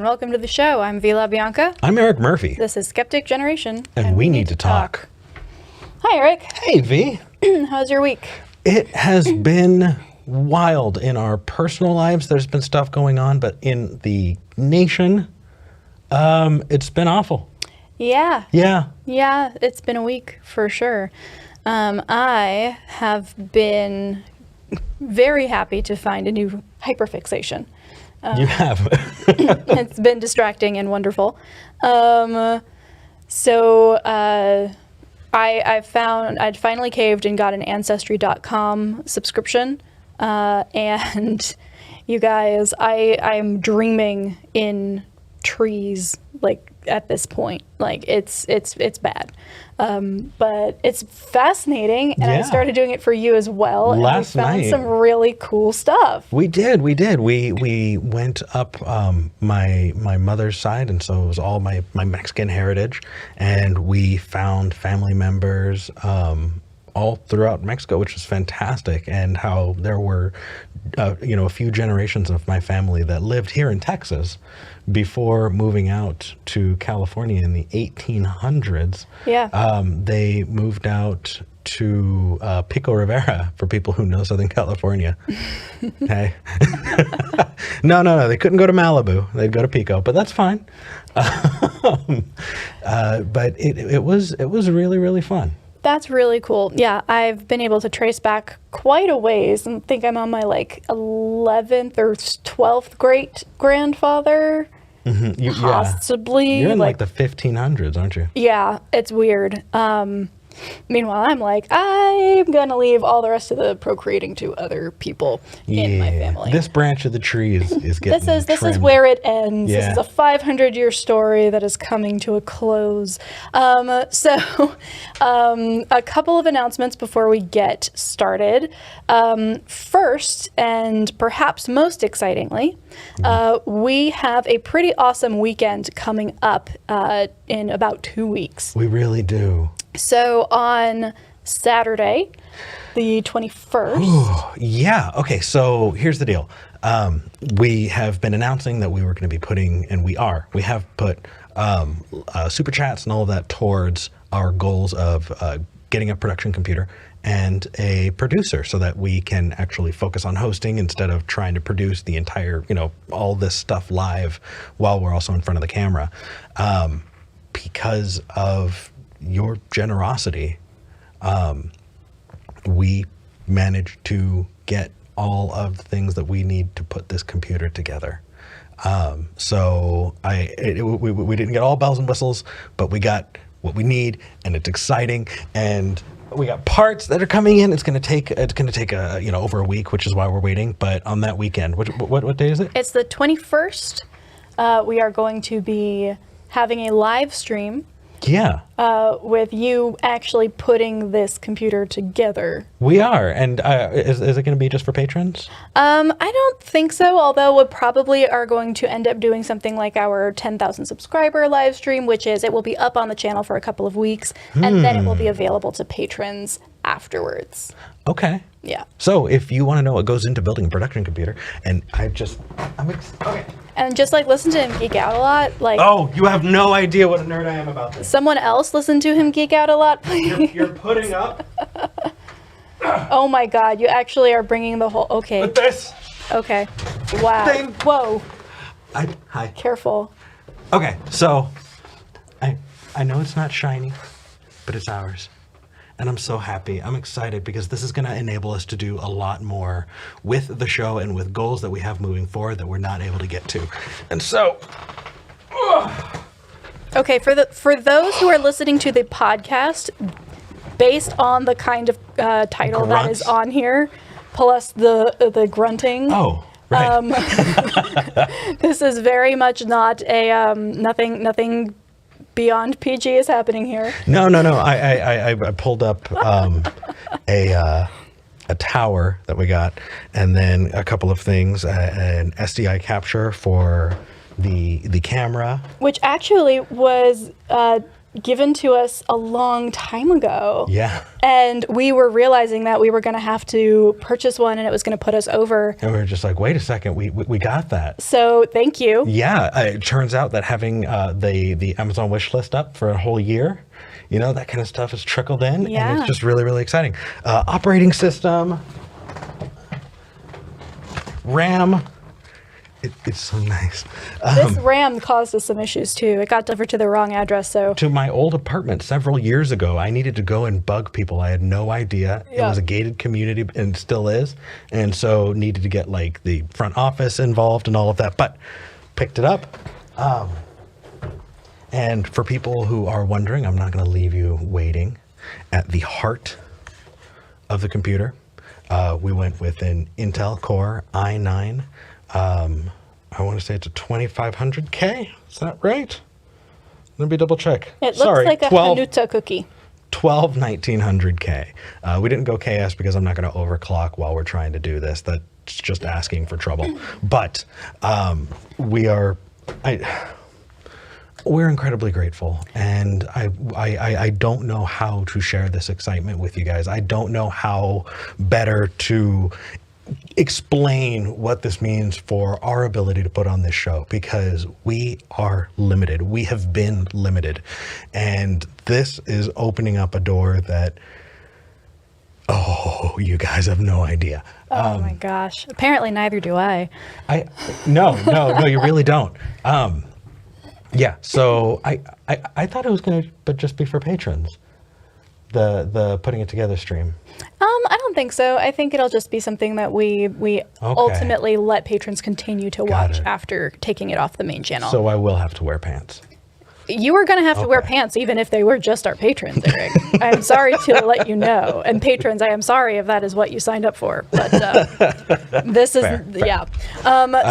welcome to the show. I'm Vila Bianca. I'm Eric Murphy. This is Skeptic Generation. And we need to talk. Hi, Eric. Hey, V. How's your week? It has been wild in our personal lives. There's been stuff going on, but in the nation, it's been awful. Yeah. Yeah. Yeah, it's been a week for sure. I have been very happy to find a new hyperfixation. You have. It's been distracting and wonderful. I'd finally caved and got an Ancestry.com subscription. And you guys, I'm dreaming in trees, like at this point. Like it's bad. But it's fascinating, and I started doing it for you as well. Last and we found night, some really cool stuff. We did. We went up my mother's side, and so it was all my Mexican heritage, and we found family members all throughout Mexico, which was fantastic, and how there were a few generations of my family that lived here in Texas before moving out to California in the 1800s. Yeah. They moved out to Pico Rivera, for people who know Southern California. Hey. No, they couldn't go to Malibu. They'd go to Pico, but that's fine. But it was really, really fun. That's really cool. Yeah, I've been able to trace back quite a ways, and think I'm on my 11th or 12th great grandfather. Mm-hmm. Possibly. You're in the 1500s, aren't you? Yeah, it's weird. Meanwhile, I'm I'm gonna leave all the rest of the procreating to other people in my family. This branch of the tree is getting This is trimmed. where it ends. Yeah. This is a 500-year story that is coming to a close. A couple of announcements before we get started. First, and perhaps most excitingly, we have a pretty awesome weekend coming up in about 2 weeks. We really do. So on Saturday, the 21st. Ooh, yeah. Okay. So here's the deal. We have been announcing that we were going to be putting, and we have put super chats and all of that towards our goals of getting a production computer and a producer, so that we can actually focus on hosting instead of trying to produce the entire, all this stuff live while we're also in front of the camera. Because of your generosity, we managed to get all of the things that we need to put this computer together. So we didn't get all bells and whistles, but we got what we need, and it's exciting, and we got parts that are coming in. It's gonna take over a week, which is why we're waiting. But on that weekend, what day is it? It's the 21st. We are going to be having a live stream. Yeah. With you actually putting this computer together. We are. And is it going to be just for patrons? I don't think so, although we probably are going to end up doing something like our 10,000 subscriber live stream, which is it will be up on the channel for a couple of weeks, and then it will be available to patrons afterwards. Okay. Yeah. So if you want to know what goes into building a production computer, and okay. And just listen to him geek out a lot. Oh, you have no idea what a nerd I am about this. Someone else listen to him geek out a lot, please. You're putting up. Oh my God, you actually are bringing the whole, okay. With this. Okay. Wow. Thing. Whoa. Hi. Careful. Okay, so I know it's not shiny, but it's ours. And I'm so happy. I'm excited because this is going to enable us to do a lot more with the show and with goals that we have moving forward that we're not able to get to. And so, okay, for those who are listening to the podcast, based on the kind of title Grunts. that is on here, plus the grunting. Oh, right. This is very much not a nothing beyond PG is happening here. No. I pulled up a tower that we got, and then a couple of things, an SDI capture for the camera, which actually was given to us a long time ago. Yeah. And we were realizing that we were going to have to purchase one and it was going to put us over. And we were just like, wait a second, we got that. So thank you. Yeah, it turns out that having the Amazon wish list up for a whole year, that kind of stuff has trickled in, Yeah. and it's just really, really exciting. Operating system, RAM, it's so nice. This RAM caused us some issues too. It got delivered to the wrong address, so. To my old apartment several years ago, I needed to go and bug people. I had no idea. Yeah. It was a gated community and still is. And so needed to get like the front office involved and all of that, but picked it up. And for people who are wondering, I'm not going to leave you waiting. At the heart of the computer, we went with an Intel Core i9. I want to say it's a 2500K. Is that right? Let me double check. It looks like a Hanuta cookie. 1900K. We didn't go KS because I'm not going to overclock while we're trying to do this. That's just asking for trouble. But we're incredibly grateful, and I don't know how to share this excitement with you guys. I don't know how better to explain what this means for our ability to put on this show, because we are limited. We have been limited, and this is opening up a door that, you guys have no idea. Oh my gosh. Apparently neither do I. No, you really don't. Yeah, so I thought it was going to just be for patrons, the putting it together stream. I don't think so. I think it'll just be something that we ultimately let patrons continue to watch after taking it off the main channel. So I will have to wear pants. You are going to have to wear pants even if they were just our patrons, Eric. I'm sorry to let you know. And patrons, I am sorry if that is what you signed up for. But this is, Fair. yeah.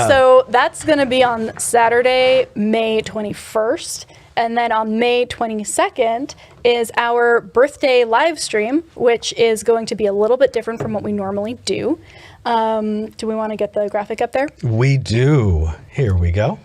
So that's going to be on Saturday, May 21st. And then on May 22nd is our birthday live stream, which is going to be a little bit different from what we normally do. Do we want to get the graphic up there? We do. Here we go.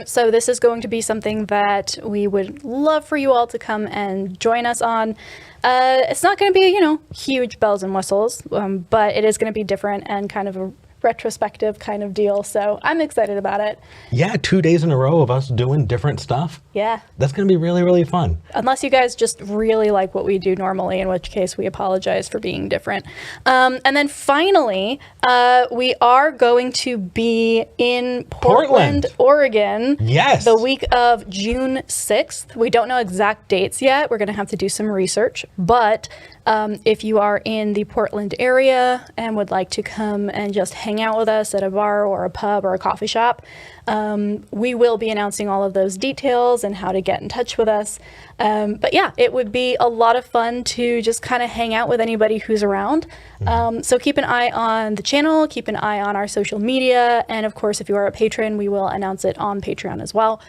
So this is going to be something that we would love for you all to come and join us on. It's not going to be, huge bells and whistles, but it is going to be different and kind of a retrospective kind of deal. So I'm excited about it. Yeah, 2 days in a row of us doing different stuff. Yeah. That's going to be really, really fun. Unless you guys just really like what we do normally, in which case we apologize for being different. And then finally, we are going to be in Portland, Oregon. Yes. The week of June 6th. We don't know exact dates yet. We're going to have to do some research. But if you are in the Portland area and would like to come and just hang out with us at a bar or a pub or a coffee shop, we will be announcing all of those details and how to get in touch with us. But yeah, it would be a lot of fun to just kind of hang out with anybody who's around. So keep an eye on the channel, keep an eye on our social media, and of course, if you are a patron, we will announce it on Patreon as well.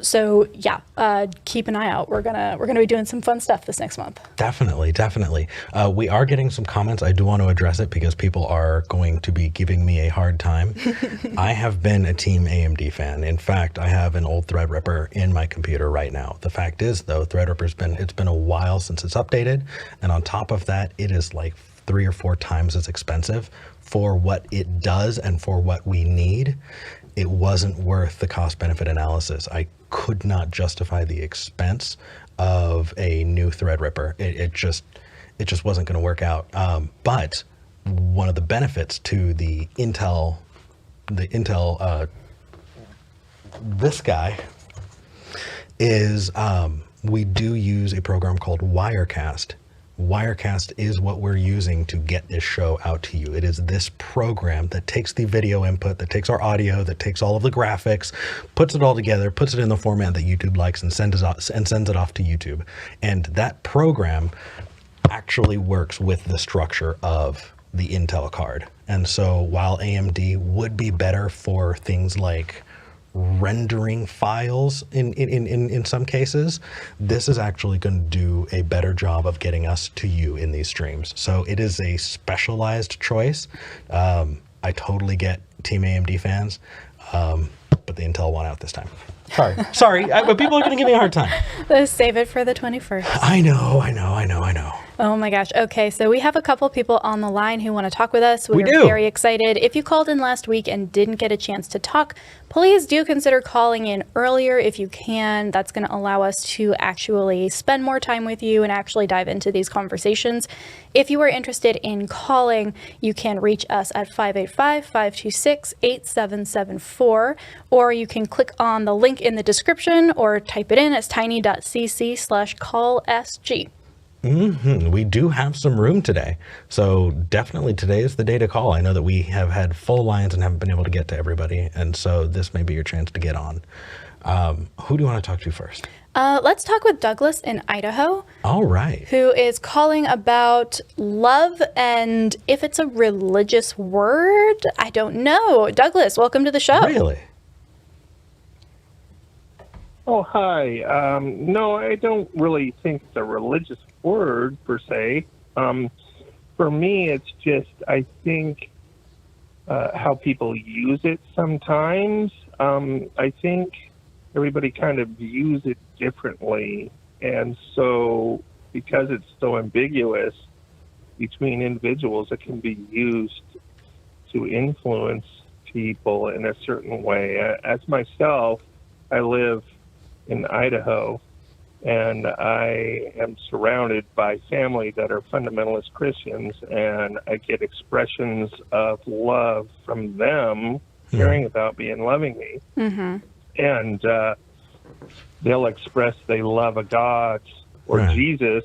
So yeah, keep an eye out. We're gonna be doing some fun stuff this next month. Definitely. We are getting some comments. I do want to address it because people are going to be giving me a hard time. I have been a Team AMD fan. In fact, I have an old Threadripper in my computer right now. The fact is, though, Threadripper's been a while since it's updated, and on top of that, it is like 3 or 4 times as expensive for what it does and for what we need. It wasn't worth the cost-benefit analysis. I could not justify the expense of a new Threadripper. It just wasn't going to work out. But one of the benefits to the Intel, this guy, is we do use a program called Wirecast. Wirecast is what we're using to get this show out to you. It is this program that takes the video input, that takes our audio, that takes all of the graphics, puts it all together, puts it in the format that YouTube likes, and sends it off to YouTube. And that program actually works with the structure of the Intel card. And so while AMD would be better for things like rendering files in some cases, this is actually going to do a better job of getting us to you in these streams. So it is a specialized choice. I totally get Team AMD fans. put the Intel one out this time. Sorry, but people are going to give me a hard time. Let's save it for the 21st. I know. Oh my gosh. Okay, so we have a couple people on the line who want to talk with us. We We're do. very excited. If you called in last week and didn't get a chance to talk, please do consider calling in earlier if you can. That's going to allow us to actually spend more time with you and actually dive into these conversations. If you are interested in calling, you can reach us at 585-526-8774, or you can click on the link in the description or type it in as tiny.cc/callSG. We do have some room today. So definitely today is the day to call. I know that we have had full lines and haven't been able to get to everybody. And so this may be your chance to get on. Who do you want to talk to first? Let's talk with Douglas in Idaho. All right. Who is calling about love and if it's a religious word. I don't know. Douglas, welcome to the show. Really? Oh, hi. No, I don't really think it's a religious word per se. For me, it's just, I think, how people use it sometimes. I think everybody kind of views it differently. And so because it's so ambiguous between individuals, it can be used to influence people in a certain way. As myself, I live in Idaho, and I am surrounded by family that are fundamentalist Christians, and I get expressions of love from them caring about me and loving me. Mm-hmm. And they'll express they love a God or Jesus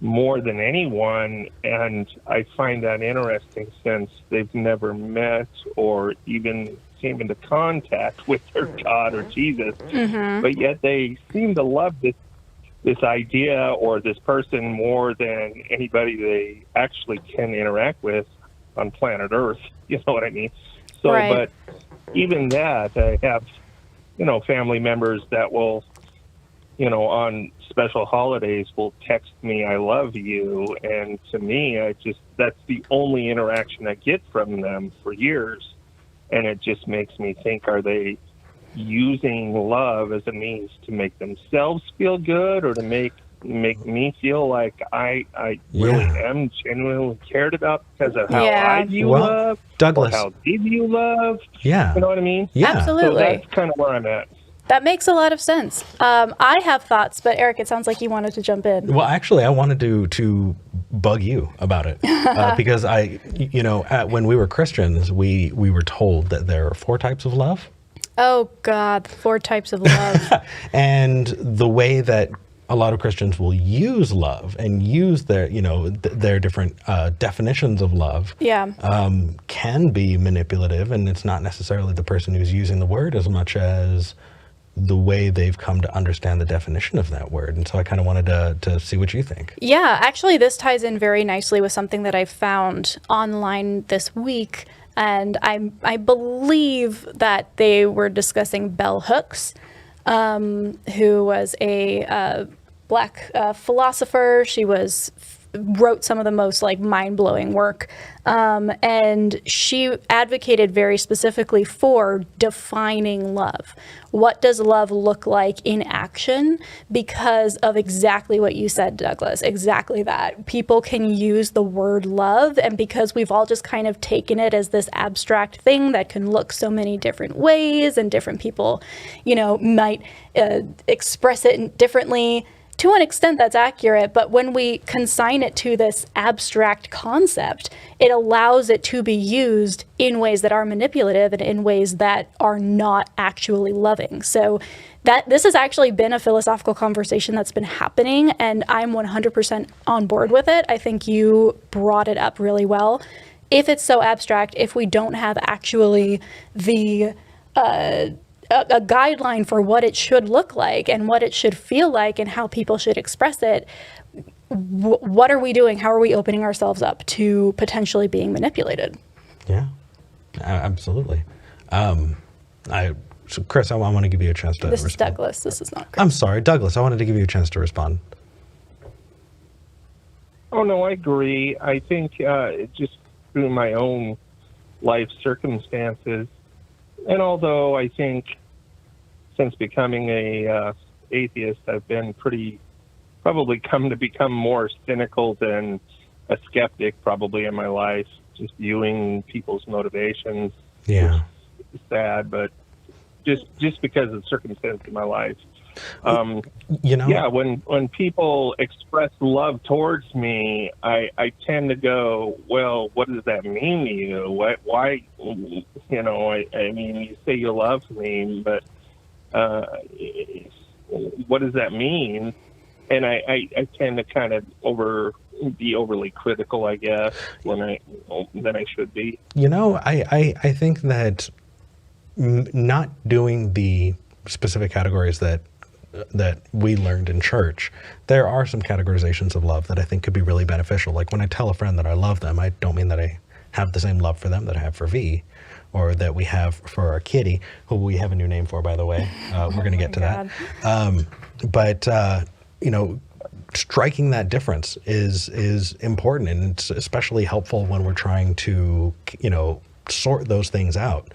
more than anyone, and I find that interesting since they've never met or even came into contact with their God or Jesus, but yet they seem to love this idea or this person more than anybody they actually can interact with on planet Earth. You know what I mean? So, Right. But even that, I have, family members that will, on special holidays will text me, "I love you." And to me, that's the only interaction I get from them for years. And it just makes me think, are they using love as a means to make themselves feel good or to make me feel like I really am genuinely cared about because of how I view love, Douglas, or how they view love? Yeah. You know what I mean? Yeah. Absolutely. So that's kind of where I'm at. That makes a lot of sense. I have thoughts, but Eric, it sounds like you wanted to jump in. Well, actually, I wanted to bug you about it because when we were Christians, we were told that there are 4 types of love. Oh God, 4 types of love. And the way that a lot of Christians will use love and use their, their different definitions of love can be manipulative, and it's not necessarily the person who's using the word as much as the way they've come to understand the definition of that word. And so I kind of wanted to see what you think. Yeah, actually, this ties in very nicely with something that I found online this week. And I believe that they were discussing bell hooks, who was a Black philosopher. She wrote some of the most mind-blowing work, and she advocated very specifically for defining love. What does love look like in action? Because of exactly what you said, Douglas, exactly that. People can use the word love, and because we've all just kind of taken it as this abstract thing that can look so many different ways, and different people, might express it differently. To an extent, that's accurate, but when we consign it to this abstract concept, it allows it to be used in ways that are manipulative and in ways that are not actually loving. So this has actually been a philosophical conversation that's been happening, and I'm 100% on board with it. I think you brought it up really well. If it's so abstract, if we don't have actually the a guideline for what it should look like and what it should feel like and how people should express it, what are we doing? How are we opening ourselves up to potentially being manipulated? Yeah, absolutely. So Chris, I want to give you a chance to This respond. is Douglas. This is not Chris. I'm sorry, Douglas. I wanted to give you a chance to respond. Oh, no, I agree. I think just through my own life circumstances, And although I think since becoming a atheist, I've been probably come to become more cynical than a skeptic probably in my life, just viewing people's motivations. Yeah. It's sad, but just because of the circumstance in my life. Yeah, when people express love towards me, I tend to go, well, what does that mean to you? Why, I mean, you say you love me, but what does that mean? And I tend to kind of be overly critical, I guess, than I should be. I think that not doing the specific categories that we learned in church, there are some categorizations of love that I think could be really beneficial. Like when I tell a friend that I love them, I don't mean that I have the same love for them that I have for V, or that we have for our kitty, who we have a new name for, by the way. We're going to get to that. But striking that difference is important, and it's especially helpful when we're trying to, sort those things out.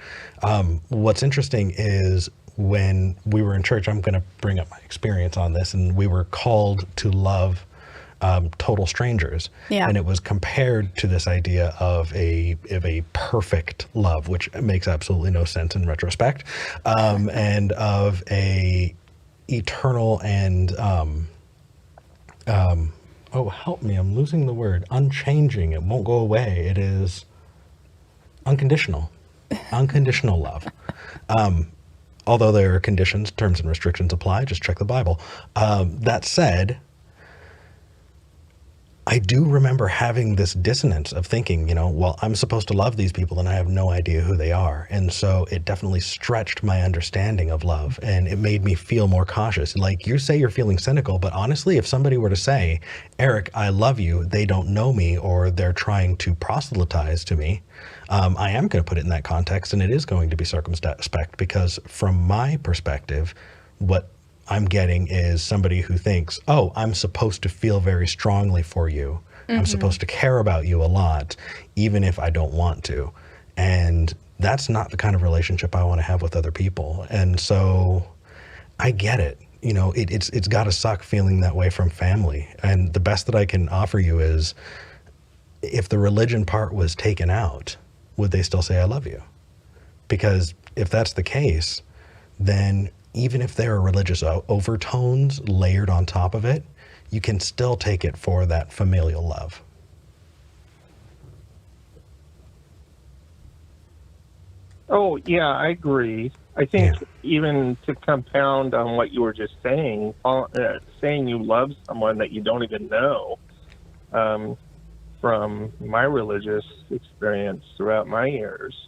What's interesting is when we were in church, I'm going to bring up my experience on this, and we were called to love total strangers. Yeah. And it was compared to this idea of a perfect love, which makes absolutely no sense in retrospect, and of a eternal and oh, help me, I'm losing the word, unchanging, it won't go away. It is unconditional love. Although there are conditions, terms and restrictions apply, just check the Bible. That said, I do remember having this dissonance of thinking, well, I'm supposed to love these people and I have no idea who they are. And so it definitely stretched my understanding of love, and it made me feel more cautious. Like, you say you're feeling cynical, but honestly, if somebody were to say, Eric, I love you, they don't know me, or they're trying to proselytize to me, I am going to put it in that context, and it is going to be circumspect, because from my perspective, what I'm getting is somebody who thinks, oh, I'm supposed to feel very strongly for you. Mm-hmm. I'm supposed to care about you a lot, even if I don't want to. And that's not the kind of relationship I want to have with other people. And so I get it. It's got to suck feeling that way from family. And the best that I can offer you is, if the religion part was taken out, would they still say I love you? Because if that's the case, then even if there are religious overtones layered on top of it, you can still take it for that familial love. Oh, yeah, I agree. I think even to compound on what you were just saying, saying you love someone that you don't even know, from my religious experience throughout my years,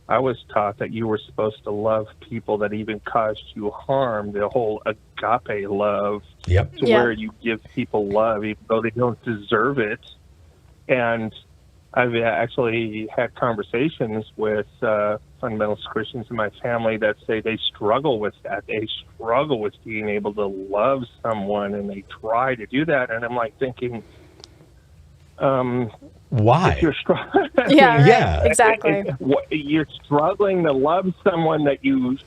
I was taught that you were supposed to love people that even caused you harm, the whole agape love, where you give people love even though they don't deserve it. And I've actually had conversations with fundamentalist Christians in my family that say they struggle with that. They struggle with being able to love someone, and they try to do that. And I'm like thinking, why? If you're exactly. You're struggling to love someone that you.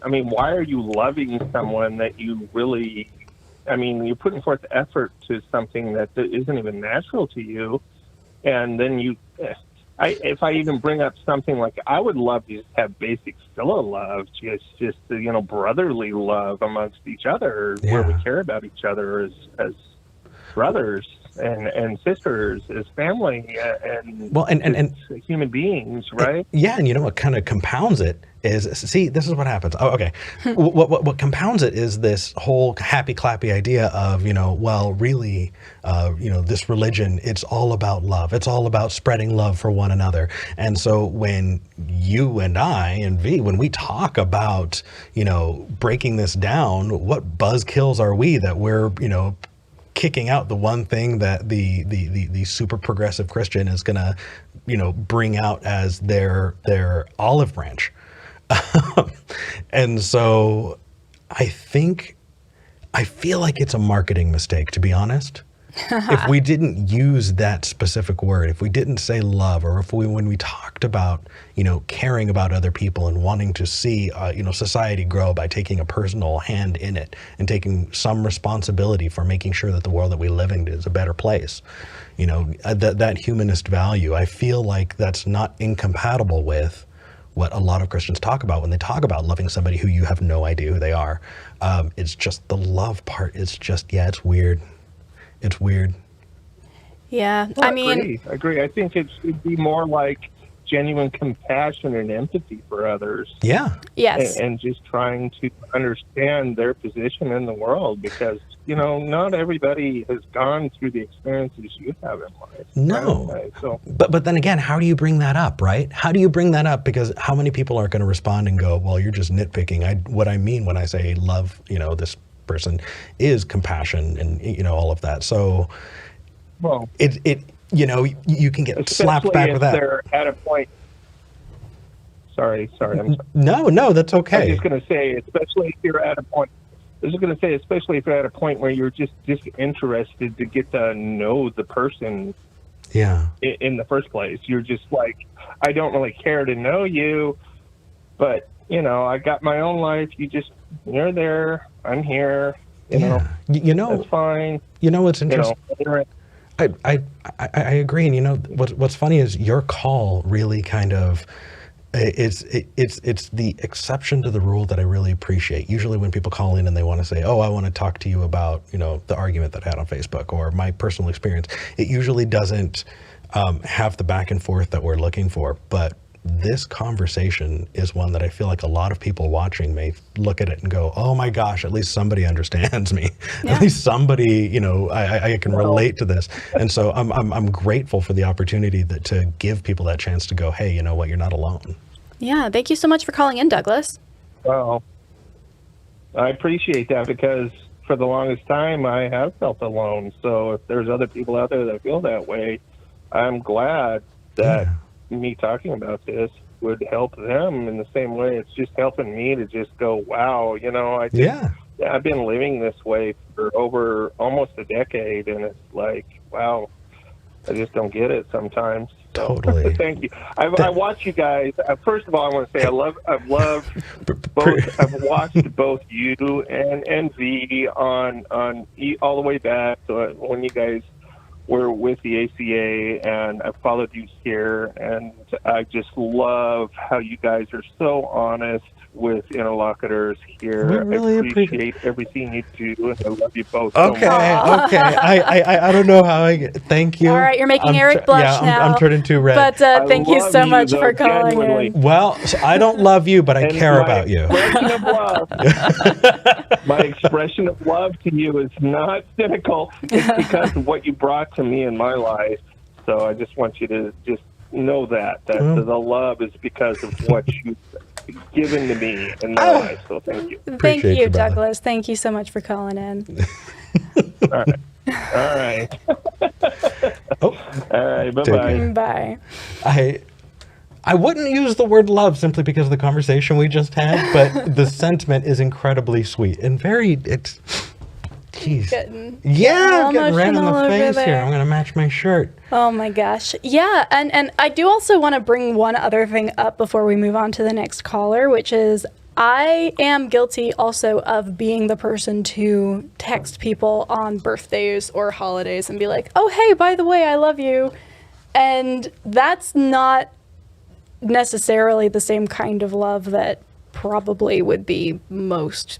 I mean, why are you loving someone that you really? I mean, you're putting forth effort to something that isn't even natural to you, and then if I even bring up something like, I would love to just have basic philo love, just brotherly love amongst each other, where we care about each other as brothers and sisters, as family, and human beings, right? And what kind of compounds it is, see, this is what happens. Oh, okay. What compounds it is this whole happy clappy idea of, really, this religion, it's all about love. It's all about spreading love for one another. And so when you and I and V, when we talk about, breaking this down, what buzzkills are we that we're, kicking out the one thing that the super progressive Christian is going to, bring out as their olive branch. And so I feel like it's a marketing mistake, to be honest. if we didn't use that specific word, if we didn't say love, or if when we talked about, caring about other people and wanting to see, society grow by taking a personal hand in it and taking some responsibility for making sure that the world that we live in is a better place, that humanist value, I feel like that's not incompatible with what a lot of Christians talk about when they talk about loving somebody who you have no idea who they are. It's just the love part. It's just, it's weird. It's weird. Yeah, Well, I agree. I think it should be more like genuine compassion and empathy for others. Yeah. yes. And just trying to understand their position in the world, because not everybody has gone through the experiences you have in life. No. Right? So, But then again, how do you bring that up, right? How do you bring that up? Because how many people are going to respond and go, well, you're just nitpicking. What I mean when I say love, this person is compassion and, all of that. So well, you can get slapped back with that. They're at a point. Sorry. I'm sorry. No, that's okay. I was just going to say, especially if you're at a point. Especially if you're at a point where you're just interested to get to know the person. Yeah. In the first place, you're just like, I don't really care to know you, but I got my own life. You're there. I'm here. That's fine. What's interesting? I agree, and what's funny is your call really kind of. It's the exception to the rule that I really appreciate. Usually when people call in and they want to say, oh, I want to talk to you about, the argument that I had on Facebook or my personal experience, it usually doesn't have the back and forth that we're looking for. But this conversation is one that I feel like a lot of people watching may look at it and go, oh my gosh, at least somebody understands me. Yeah. At least somebody, I can relate to this. And so I'm grateful for the opportunity to give people that chance to go, hey, you know what, you're not alone. Yeah, thank you so much for calling in, Douglas. Well, I appreciate that, because for the longest time I have felt alone. So if there's other people out there that feel that way, I'm glad that me talking about this would help them in the same way. It's just helping me to just go, wow, I've been living this way for over almost a decade, and it's like, wow, I just don't get it sometimes. So, totally. Thank you. I watch you guys. First of all, I want to say I've loved both. I've watched both you and V on all the way back to when you guys were with the ACA, and I've followed you here, and I just love how you guys are so honest with interlocutors here. We really I appreciate everything you do, and I love you both okay, so much. Okay. I don't know how thank you. All right, you're making Eric blush now. I'm turning too red. But thank you so much for calling genuinely. in. Well, so I don't love you, but I care about you. My expression of love to you is not cynical. It's because of what you brought to me in my life. So I just want you to just know that the love is because of what you've given to me in my life. So thank you. Thank you, Douglas. Thank you so much for calling in. All right. All right. Bye-bye. Bye. I wouldn't use the word love simply because of the conversation we just had, but the sentiment is incredibly sweet and jeez. I'm getting red in the face here. I'm going to match my shirt. Oh my gosh. Yeah, and I do also want to bring one other thing up before we move on to the next caller, which is I am guilty also of being the person to text people on birthdays or holidays and be like, oh, hey, by the way, I love you. And that's not necessarily the same kind of love that probably would be most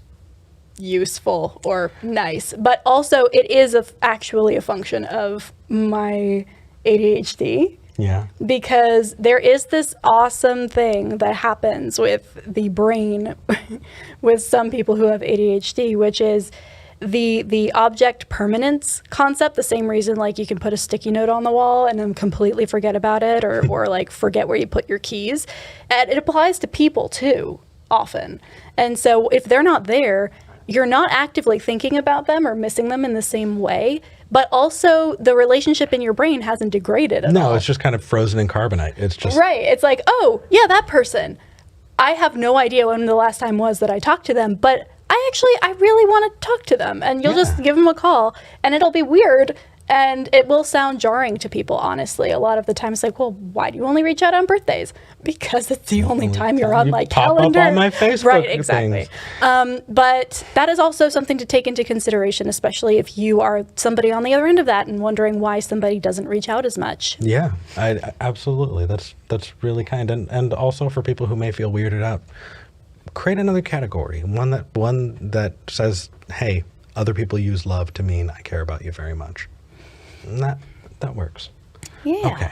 useful or nice, but also it is actually a function of my ADHD. Yeah. Because there is this awesome thing that happens with the brain with some people who have ADHD, which is the object permanence concept, the same reason like you can put a sticky note on the wall and then completely forget about it or like forget where you put your keys. And it applies to people too, often. And so if they're not there, you're not actively thinking about them or missing them in the same way, but also the relationship in your brain hasn't degraded at all. No, it's just kind of frozen in carbonite. It's just... Right. It's like, oh, yeah, that person. I have no idea when the last time was that I talked to them, but I really want to talk to them. And you'll just give them a call, and it'll be weird And it will sound jarring to people, honestly. A lot of the time it's like, well, why do you only reach out on birthdays? Because it's the only time you're on my pop calendar. up on my Facebook. Right, exactly. But that is also something to take into consideration, especially if you are somebody on the other end of that and wondering why somebody doesn't reach out as much. Yeah, absolutely. That's really kind. And also for people who may feel weirded out, create another category, one that says, hey, other people use love to mean I care about you very much. And that works. Yeah. Okay.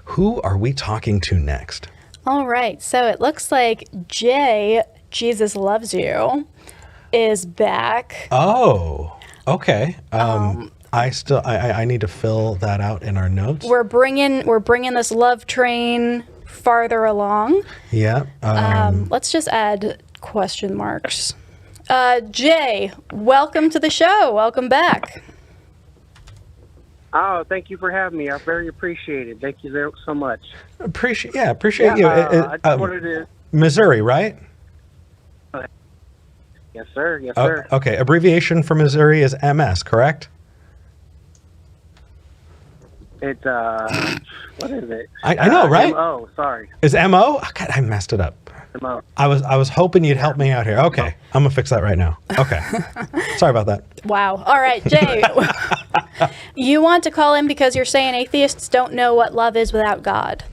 Who are we talking to next? All right. So it looks like Jay, Jesus Loves You, is back. Oh, okay. I need to fill that out in our notes. We're bringing this love train farther along. Yeah. Let's just add question marks. Jay, welcome to the show. Welcome back. Oh, thank you for having me. I very appreciate it. Thank you so much. Appreciate you. I just wanted to... Missouri, right? Yes, sir. Yes, sir. Okay. Abbreviation for Missouri is MS, correct? It's what is it? I know, right? MO. Sorry. Is MO? Oh, God, I messed it up. MO. I was hoping you'd help me out here. Okay, I'm gonna fix that right now. Okay, sorry about that. Wow. All right, Jay. You want to call in because you're saying atheists don't know what love is without God.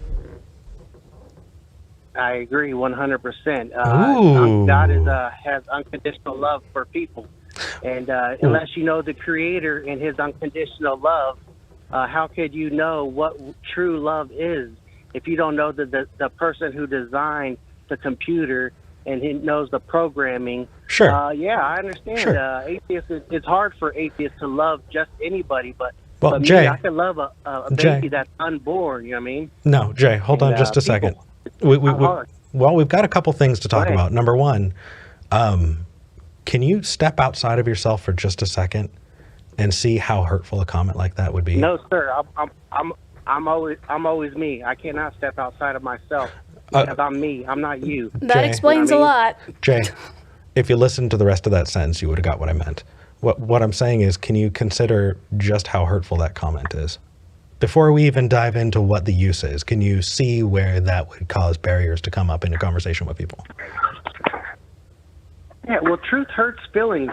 I agree 100%. Ooh. God has unconditional love for people, and unless you know the Creator and His unconditional love, how could you know what true love is if you don't know the person who designed the computer and he knows the programming? Sure. Yeah, I understand. Sure. Atheists, it's hard for atheists to love just anybody, but Well, me, Jay, I can love a Jay. baby that's unborn. You know what I mean? No, Jay, hold on just a second. We've got a couple things to talk about. Number one, can you step outside of yourself for just a second and see how hurtful a comment like that would be? No, sir. I'm always me. I cannot step outside of myself because I'm me. I'm not you. That Jay. explains a lot. Jay, if you listened to the rest of that sentence, you would have got what I meant. What I'm saying is, can you consider just how hurtful that comment is? Before we even dive into what the use is, can you see where that would cause barriers to come up in a conversation with people? Yeah, well, truth hurts feelings.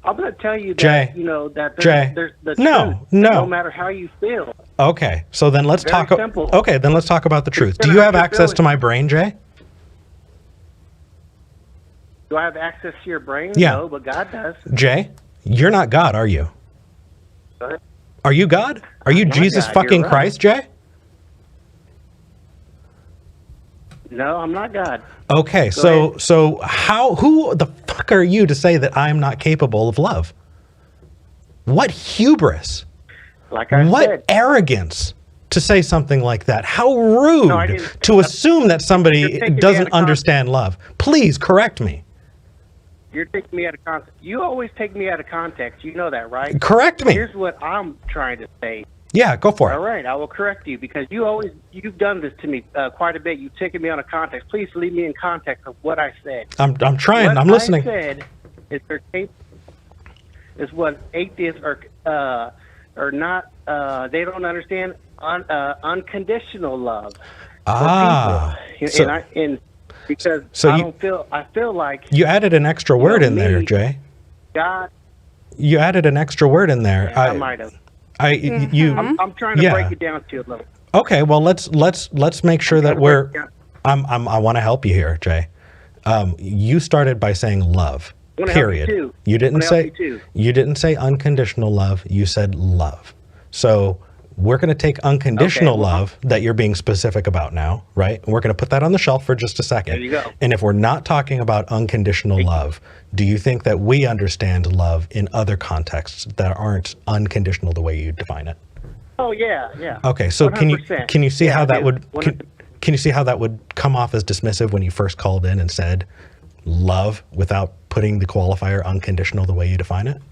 I'm going to tell you that, Jay, that Jay, there's the no, truth, no. no matter how you feel. Okay, so then let's Very talk. simple. Okay, then let's talk about the truth. Do gonna you have hurt your access to feelings. my brain, Jay? Do I have access to your brain? Yeah. No, but God does. Jay, you're not God, are you? Go ahead. Are you God? Are you I'm not Jesus God, fucking you're right. Christ, Jay? No, I'm not God. Okay, Go so who the fuck are you to say that I'm not capable of love? What hubris? Like I What said. arrogance to say something like that? How rude No, I didn't say to that. assume that You're somebody taking me out doesn't of understand love. Please correct me. You're taking me out of context. You always take me out of context. You know that, right? Correct me. Here's what I'm trying to say. Yeah, go for All it. right, I will correct you because you've done this to me quite a bit. You've taken me out of context. Please leave me in context of what I said. I'm trying. What I'm listening. I said is what atheists are not. They don't understand unconditional love. Ah, For people. so- Because so I feel like you added an extra word in there, me, Jay. God. You added an extra word in there. I might have. You. I'm trying to Yeah. break it down to you a little. Okay, well let's make sure that I want to help you here, Jay. You started by saying love. Wanna help you Period. too. You didn't Wanna help say you too. you didn't say unconditional love. You said love. So we're going to take unconditional Okay, well, love that you're being specific about now, right? And we're going to put that on the shelf for just a second. There you go. And if we're not talking about unconditional love, do you think that we understand love in other contexts that aren't unconditional the way you define it? Oh yeah. Okay, so can you 100%. see how that would 100%. can you see how that would come off as dismissive when you first called in and said love without putting the qualifier unconditional the way you define it?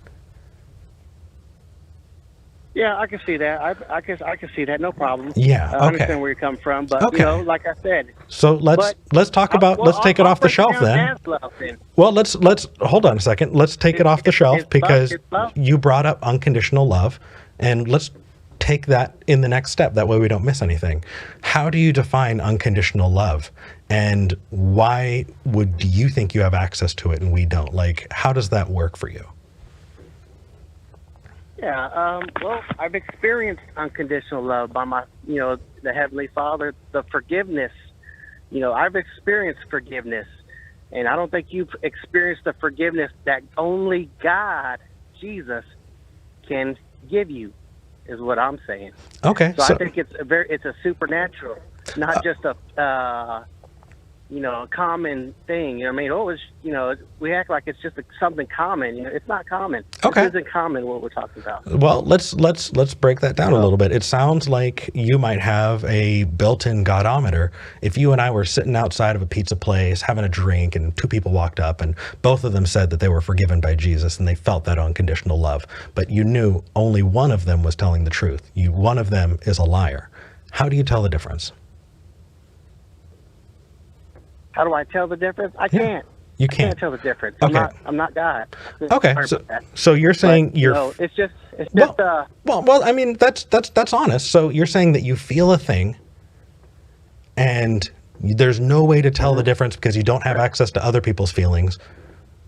Yeah, I can see that. I can see that. No problem. Yeah, I okay. understand where you're coming from, but Okay. like I said. So let's talk about let's take it off the shelf then. Well, let's hold on a second. Let's take it off the shelf because it's love. you brought up unconditional love. And let's take that in the next step. That way we don't miss anything. How do you define unconditional love? And why do you think you have access to it and we don't? Like, how does that work for you? Yeah, well, I've experienced unconditional love by the Heavenly Father, the forgiveness. I've experienced forgiveness, and I don't think you've experienced the forgiveness that only God, Jesus, can give you, is what I'm saying. Okay. So I think it's a supernatural, not just a common thing. We act like it's just something common. It's not common. Okay. This isn't common what we're talking about. Well, let's break that down a little bit. It sounds like you might have a built-in godometer. If you and I were sitting outside of a pizza place having a drink and two people walked up and both of them said that they were forgiven by Jesus and they felt that unconditional love, but you knew only one of them was telling the truth. One of them is a liar. How do you tell the difference? How do I tell the difference? I can't. You can't. I can't tell the difference. Okay. I'm not God. Okay. Sorry about that. So you're saying But, you're it's just well, I mean, that's honest. So you're saying that you feel a thing and there's no way to tell the difference because you don't have access to other people's feelings.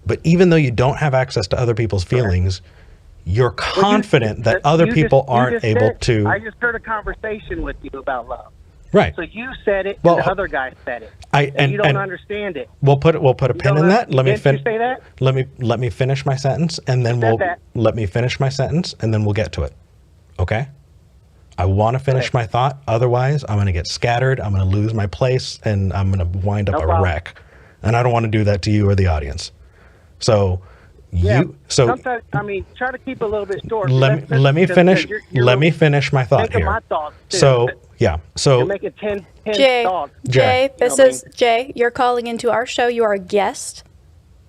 But even though you don't have access to other people's feelings, you're confident that other people aren't able to. I just heard a conversation with you about love. Right. So you said it, Well, and the other guy said it. And you don't understand it. We'll put a pin in that. Didn't you say that? Let me finish my sentence, and then let me finish my sentence, and then we'll get to it. Okay. I want to finish my thought. Otherwise, I'm going to get scattered. I'm going to lose my place, and I'm going to wind up a wreck. And I don't want to do that to you or the audience. So. Sometimes, try to keep a little bit short. Let me finish. Let me finish my thought here. My thoughts too, so you're making 10 Jay, thoughts. Jay, this is Jay. You're calling into our show. You are a guest.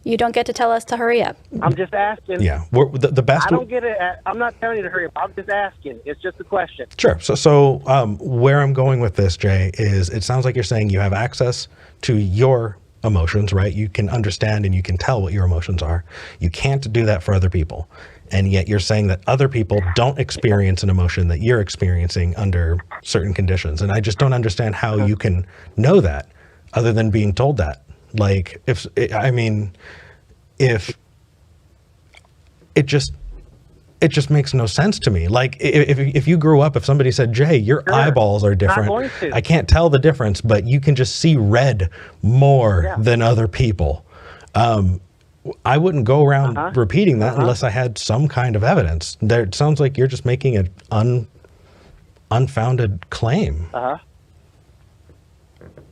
You don't get to tell us to hurry up. I'm just asking. Yeah, the best. I don't get it. I'm not telling you to hurry up. I'm just asking. It's just a question. Sure. So where I'm going with this, Jay, is it sounds like you're saying you have access to your emotions, right? You can understand and you can tell what your emotions are. You can't do that for other people. And yet you're saying that other people don't experience an emotion that you're experiencing under certain conditions. And I just don't understand how you can know that other than being told that. Like, if it just makes no sense to me. Like, if you grew up, if somebody said, Jay, your eyeballs are different. I can't tell the difference, but you can just see red more than other people. I wouldn't go around repeating that unless I had some kind of evidence. It sounds like you're just making an unfounded claim.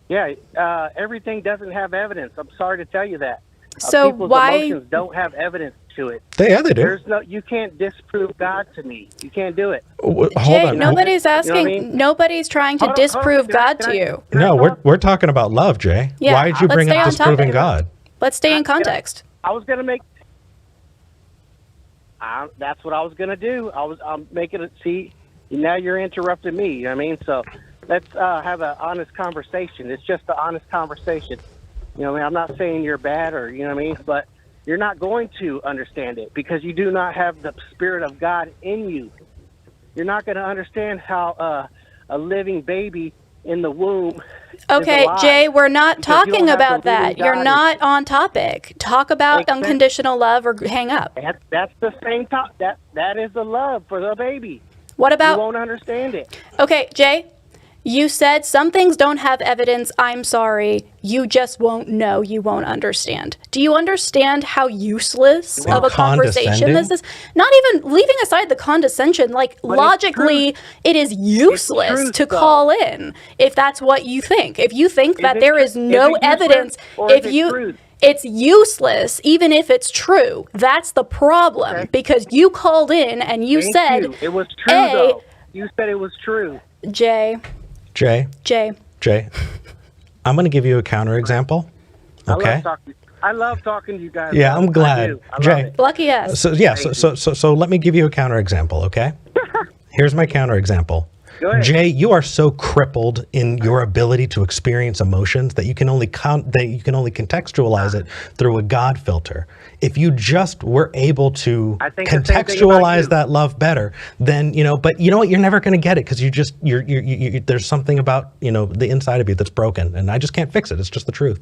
Everything doesn't have evidence. I'm sorry to tell you that. So people's why emotions don't have evidence to it. They do. You can't disprove God to me. You can't do it. Hold Jay, on. nobody's asking. You know what I mean? Nobody's trying to disprove God to you. No, we're talking about love, Jay. Yeah, Why did you let's bring stay up on disproving topic. God? Let's stay in context. I was gonna make. That's what I was gonna do. I'm making it. See, now you're interrupting me. You know what I mean? So let's have an honest conversation. It's just an honest conversation. You know what I mean? I'm not saying you're bad or you know what I mean, but you're not going to understand it because you do not have the Spirit of God in you. You're not going to understand how a living baby in the womb. Okay, Jay, we're not talking about that. You're not on topic. Talk about unconditional love or hang up. That's the same talk. That is the love for the baby. What about? You won't understand it. Okay, Jay, you said some things don't have evidence. I'm sorry. You just won't know. You won't understand. Do you understand how useless of a conversation this is? Not even leaving aside the condescension, like logically, it is useless to call in if that's what you think. If you think that there is no evidence, it's useless, even if it's true. That's the problem because you called in and you said it was true. Though you said it was true. Jay, I'm going to give you a counterexample. Okay. I love talking to you guys. Yeah, I'm glad. Jay, lucky us. So let me give you a counterexample. Okay. Here's my counterexample. Go ahead. Jay, you are so crippled in your ability to experience emotions that you can only contextualize it through a God filter. If you just were able to I think the same thing about you. contextualize that love better, then but you know what? You're never going to get it because you're there's something about the inside of you that's broken, and I just can't fix it. It's just the truth.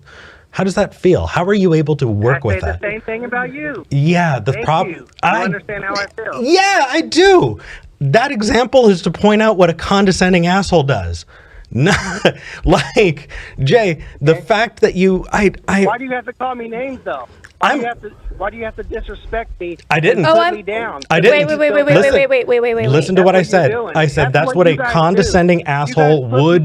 How does that feel? How are you able to work with that? I say the same thing about you. Yeah, the Thank problem. you. You understand how I feel. Yeah, I do. That example is to point out what a condescending asshole does. Not like Jay, the fact that Why do you have to call me names though? Why do you have to disrespect me? I didn't. And put me down? I didn't. Wait. Listen to what I said. I said that's what a condescending asshole would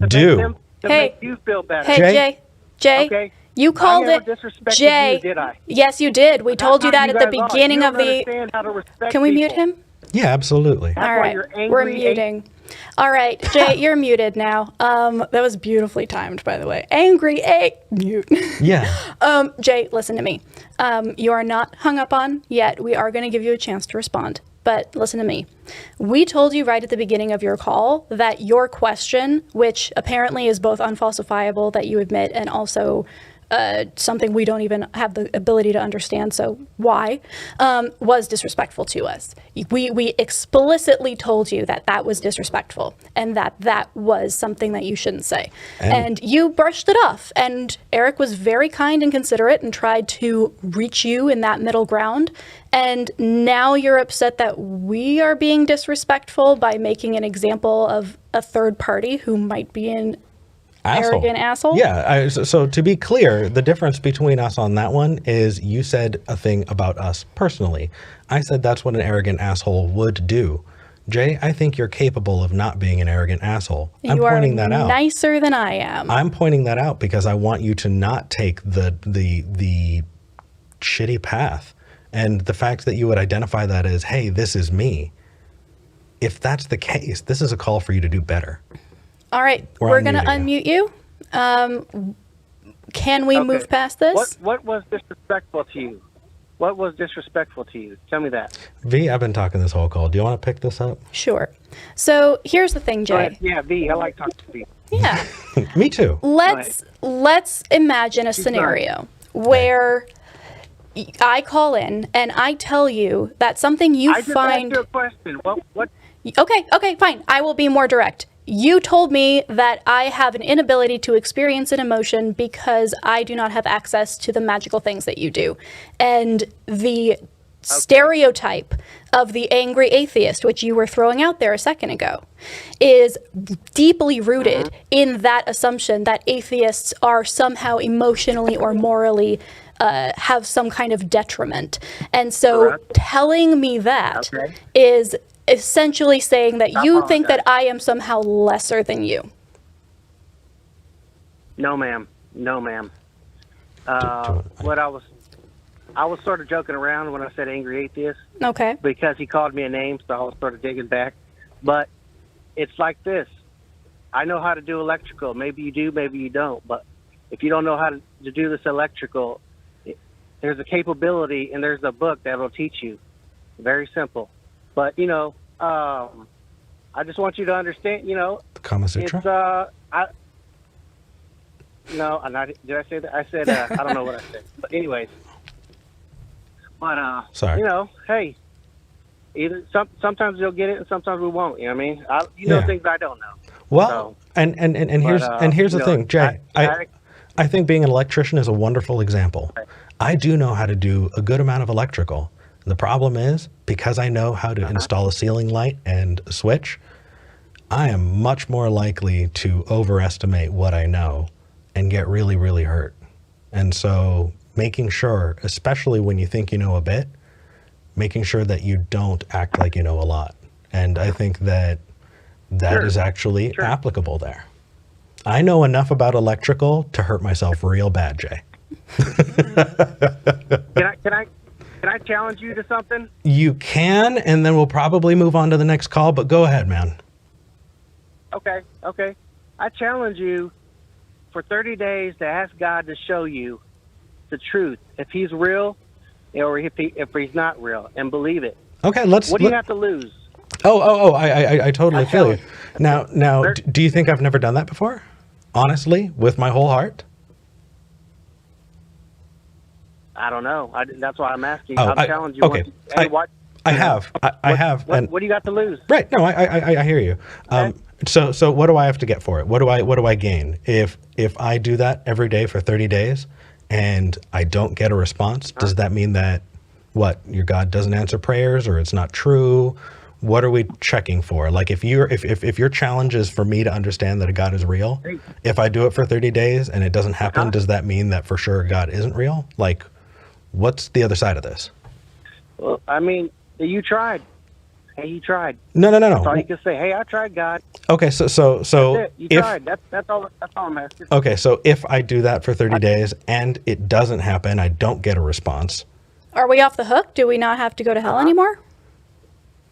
do. Hey, you feel better. Hey, Jay. Okay. You called I never it disrespected Jay. you, did I? Yes, you did. We told you that at the beginning of the. Understand how to respect Can we people. mute him? Yeah, absolutely. That's All why right, you're angry. we're muting. All right, Jay, you're muted now. That was beautifully timed, by the way. Angry mute. Yeah. Jay, listen to me. You are not hung up on yet. We are going to give you a chance to respond. But listen to me. We told you right at the beginning of your call that your question, which apparently is both unfalsifiable, that you admit, and also something we don't even have the ability to understand, so why, was disrespectful to us. We explicitly told you that that was disrespectful and that was something that you shouldn't say. And you brushed it off. And Eric was very kind and considerate and tried to reach you in that middle ground. And now you're upset that we are being disrespectful by making an example of a third party who might be an arrogant asshole? Yeah. So to be clear, the difference between us on that one is you said a thing about us personally. I said that's what an arrogant asshole would do. Jay, I think you're capable of not being an arrogant asshole. I'm pointing that out. You are nicer than I am. I'm pointing that out because I want you to not take the shitty path. And the fact that you would identify that as, hey, this is me. If that's the case, this is a call for you to do better. All right, we're going to unmute you. Can we move past this? What was disrespectful to you? What was disrespectful to you? Tell me that. V, I've been talking this whole call. Do you want to pick this up? Sure. So here's the thing, Jay. Yeah, V, I like talking to V. Yeah. Me too. Let's imagine a scenario where I call in and I tell you that something you I just find. asked you a question. What? Okay, fine. I will be more direct. You told me that I have an inability to experience an emotion because I do not have access to the magical things that you do. And the stereotype of the angry atheist, which you were throwing out there a second ago, is deeply rooted in that assumption that atheists are somehow emotionally or morally have some kind of detriment. And so telling me that is essentially saying that you think that I am somehow lesser than you. No, ma'am. What I was sort of joking around when I said angry atheist. Okay. Because he called me a name, so I was sort of digging back. But it's like this. I know how to do electrical. Maybe you do, maybe you don't. But if you don't know how to do this electrical, there's a capability and there's a book that will teach you. Very simple. But, I just want you to understand, the Kama Sutra? did I say that? I said, I don't know what I said. But anyways. But, sorry. Hey, either sometimes you'll get it and sometimes we won't. You know what I mean? Things I don't know. Well, so, and here's the thing, Jay. I think being an electrician is a wonderful example. Right. I do know how to do a good amount of electrical. The problem is, because I know how to install a ceiling light and a switch, I am much more likely to overestimate what I know and get really, really hurt. And so making sure, especially when you think you know a bit, making sure that you don't act like you know a lot. And I think that is actually applicable there. I know enough about electrical to hurt myself real bad, Jay. Can I challenge you to something? You can, and then we'll probably move on to the next call, but go ahead, man. Okay. I challenge you for 30 days to ask God to show you the truth, if he's real or if he's not real, and believe it. Okay, what do you have to lose? I totally feel you. Now, do you think I've never done that before? Honestly, with my whole heart? I don't know. That's why I'm asking. Oh, I'm telling you. okay. I have. What do you got to lose? Right. No, I hear you. Okay. So what do I have to get for it? What do I gain if I do that every day for 30 days and I don't get a response? Does that mean that your God doesn't answer prayers, or it's not true? What are we checking for? Like, if your challenge is for me to understand that a God is real, if I do it for 30 days and it doesn't happen, does that mean that for sure God isn't real? Like, what's the other side of this? Well, I mean, you tried. Hey, you tried. No. That's all you can say. Hey, I tried, God. Okay, so That's it. You tried. That's all I'm asking. Okay, so if I do that for 30 days and it doesn't happen, I don't get a response. Are we off the hook? Do we not have to go to hell anymore?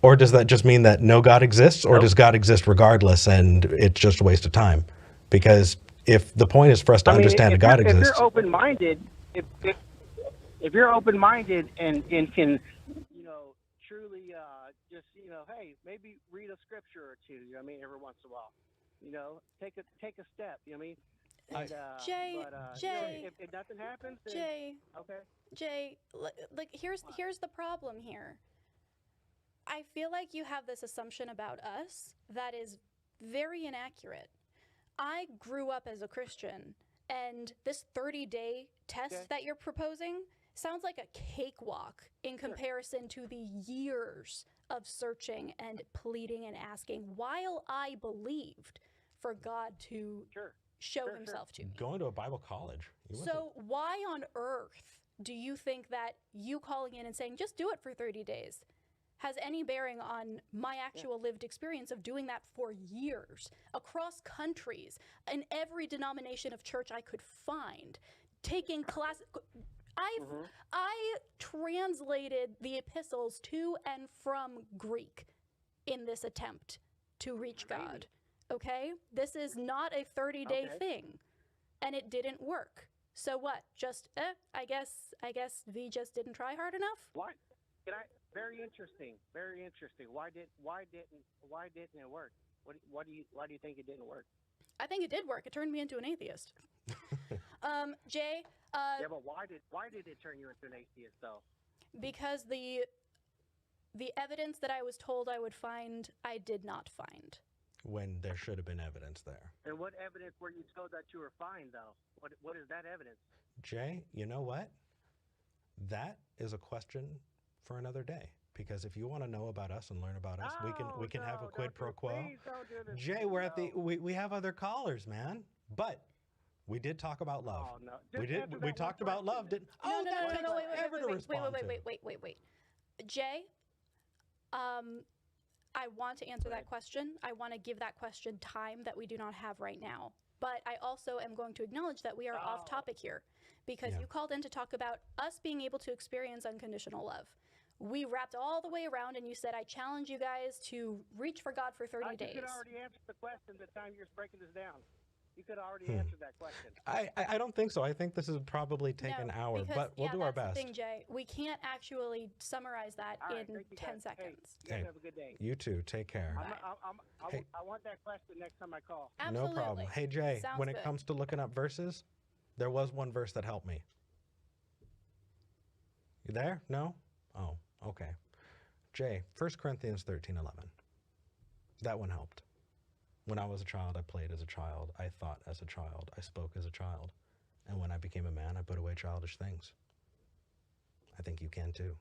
Or does that just mean that no God exists, or does God exist regardless and it's just a waste of time? Because if the point is for us to understand that God exists. If you're open-minded, if you're open-minded and can, truly just, hey, maybe read a scripture or two, every once in a while, take a step, you know what I mean? And, Jay, if nothing happens, then, Jay, like here's the problem here. I feel like you have this assumption about us that is very inaccurate. I grew up as a Christian, and this 30-day test that you're proposing sounds like a cakewalk in comparison to the years of searching and pleading and asking while I believed for God to show himself to me. Going to a Bible college. So why on earth do you think that you calling in and saying, just do it for 30 days, has any bearing on my actual lived experience of doing that for years, across countries, in every denomination of church I could find, taking class. I translated the epistles to and from Greek in this attempt to reach God. Okay? This is not a 30-day thing, and it didn't work. So what? Just I guess V just didn't try hard enough? What? Very interesting. Very interesting. Why didn't it work? Why do you think it didn't work? I think it did work. It turned me into an atheist. Jay. Yeah, but why did it turn you into an atheist though? Because the evidence that I was told I would find, I did not find. When there should have been evidence there. And what evidence were you told that you were fine though? What is that evidence? Jay, you know what? That is a question for another day, because if you want to know about us and learn about us, we can have a quid pro quo. Jay, we have other callers, man. But we did talk about love. Oh, no. We talked about love, didn't? No, wait. Jay, I want to answer that question. I want to give that question time that we do not have right now. But I also am going to acknowledge that we are off topic here, because you called in to talk about us being able to experience unconditional love. We wrapped all the way around, and you said, I challenge you guys to reach for God for 30 days. You could already answer the question the time you're breaking this down. You could already answer that question. I don't think so. I think this is probably take an hour, but we'll do our best. That's the thing, Jay. We can't actually summarize that in 10 seconds. Hey, have a good day. You too. Take care. I want that question next time I call. Absolutely. No problem. Hey, Jay, when it good. comes to looking up verses, there was one verse that helped me. You there? No? Oh, okay. Jay, 1 Corinthians 13:11. That one helped. When I was a child, I played as a child. I thought as a child. I spoke as a child. And when I became a man, I put away childish things. I think you can too.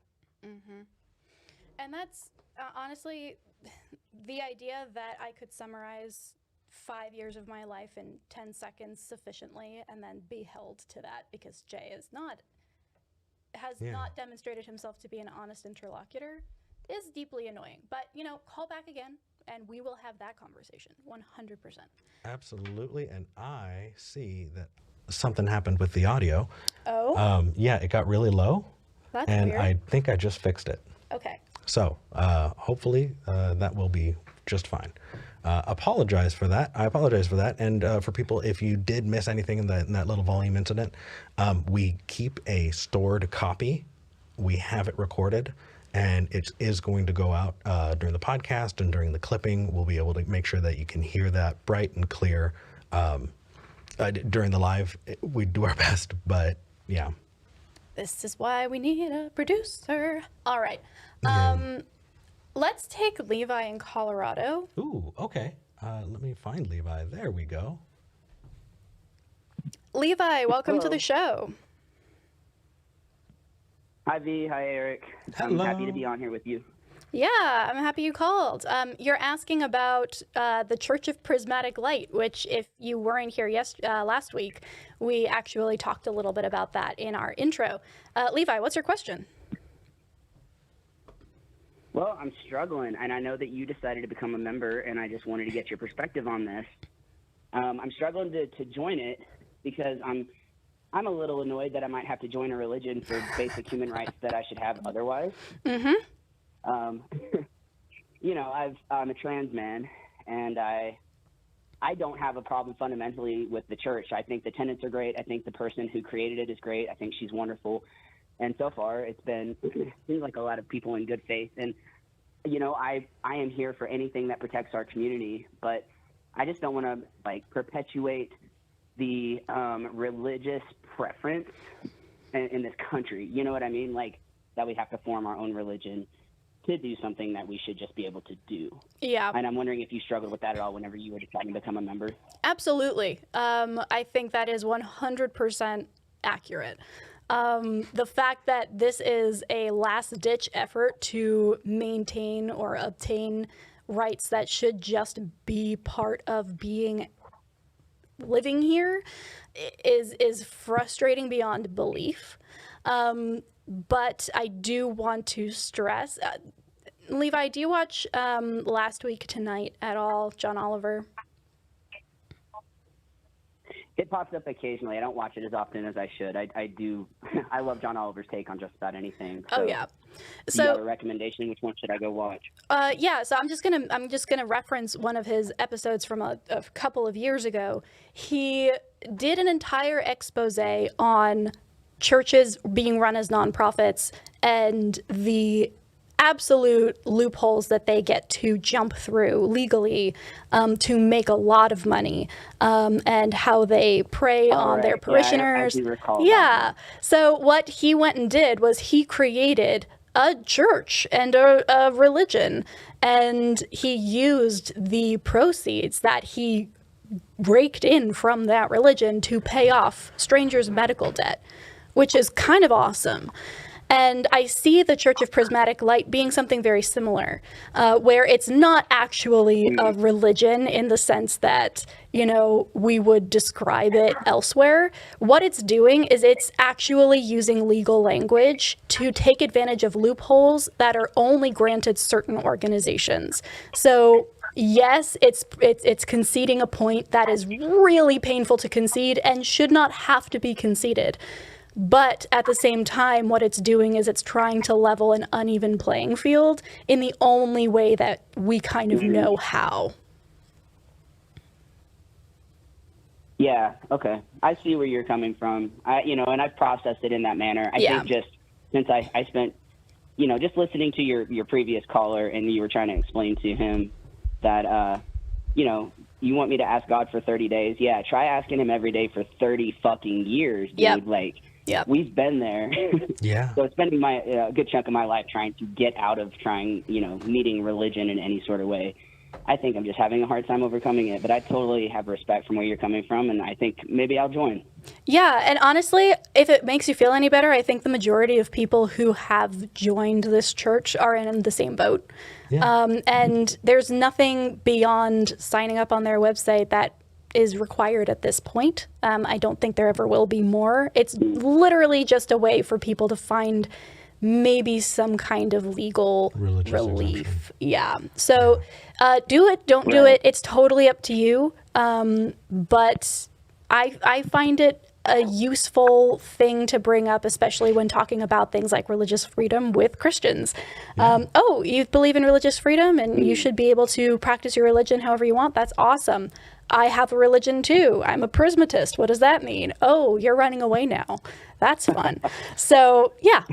Mm-hmm. And that's honestly the idea that I could summarize 5 years of my life in 10 seconds sufficiently and then be held to that, because Jay has not demonstrated himself to be an honest interlocutor, is deeply annoying. But, call back again, and we will have that conversation, 100%. Absolutely, and I see that something happened with the audio. Oh? Yeah, it got really low. That's and weird. I think I just fixed it. Okay. So, hopefully that will be just fine. Apologize for that. I apologize for that. And for people, if you did miss anything in that little volume incident, we keep a stored copy we have it recorded, and it is going to go out during the podcast and during the clipping. We'll be able to make sure that you can hear that bright and clear during the live. We do our best, but yeah. This is why we need a producer. All right. Let's take Levi in Colorado. Ooh, okay. Let me find Levi. There we go. Levi, welcome to the show. Hi, V. Hi, Eric. Hello. I'm happy to be on here with you. Yeah, I'm happy you called. You're asking about the Church of Prismatic Light, which, if you weren't here last week, we actually talked a little bit about that in our intro. Levi, what's your question? Well, I'm struggling, and I know that you decided to become a member, and I just wanted to get your perspective on this. I'm struggling to join it because I'm a little annoyed that I might have to join a religion for basic human rights that I should have otherwise. Mm-hmm. You know, I'm a trans man, and I don't have a problem fundamentally with the church. I think the tenets are great. I think the person who created it is great. I think she's wonderful. And so far, it seems like a lot of people in good faith. And, you know, I am here for anything that protects our community, but I just don't want to, like, perpetuate the religious preference in this country. You know what I mean? Like, that we have to form our own religion to do something that we should just be able to do. Yeah. And I'm wondering if you struggled with that at all whenever you were deciding to become a member. Absolutely. I think that is 100% accurate. The fact that this is a last-ditch effort to maintain or obtain rights that should just be part of living here is frustrating beyond belief. But I do want to stress, Levi, do you watch Last Week Tonight at all, John Oliver? It pops up occasionally. I don't watch it as often as I should. I do. I love John Oliver's take on just about anything. So, oh yeah. So, do you have a recommendation? Which one should I go watch? Yeah. So I'm just gonna reference one of his episodes from a couple of years ago. He did an entire expose on churches being run as nonprofits and the absolute loopholes that they get to jump through legally to make a lot of money, and how they prey on their parishioners. I do recall yeah. So what he went and did was he created a church and a religion, and he used the proceeds that he raked in from that religion to pay off strangers' medical debt, which is kind of awesome. And I see the Church of Prismatic Light being something very similar, where it's not actually a religion in the sense that, you know, we would describe it elsewhere. What it's doing is it's actually using legal language to take advantage of loopholes that are only granted certain organizations. So yes, it's conceding a point that is really painful to concede and should not have to be conceded. But at the same time, what it's doing is it's trying to level an uneven playing field in the only way that we kind of know how. Yeah, okay. I see where you're coming from. And I've processed it in that manner. I think just since I spent, just listening to your previous caller, and you were trying to explain to him that, you want me to ask God for 30 days. Yeah, try asking him every day for 30 fucking years, dude. Yep. Like, we've been there. Yeah. So spending a good chunk of my life trying to get out of meeting religion in any sort of way. I think I'm just having a hard time overcoming it, but I totally have respect from where you're coming from, and I think maybe I'll join. Yeah, and honestly, if it makes you feel any better, I think the majority of people who have joined this church are in the same boat. Yeah. And there's nothing beyond signing up on their website that is required at this point. I don't think there ever will be more. It's literally just a way for people to find maybe some kind of legal religious relief. exemption. Yeah. So do it, don't do it. It's totally up to you. But I find it a useful thing to bring up, especially when talking about things like religious freedom with Christians. Oh, you believe in religious freedom and you should be able to practice your religion however you want. That's awesome. I have a religion too. I'm a Prismatist. What does that mean? Oh, you're running away now. That's fun. So, yeah.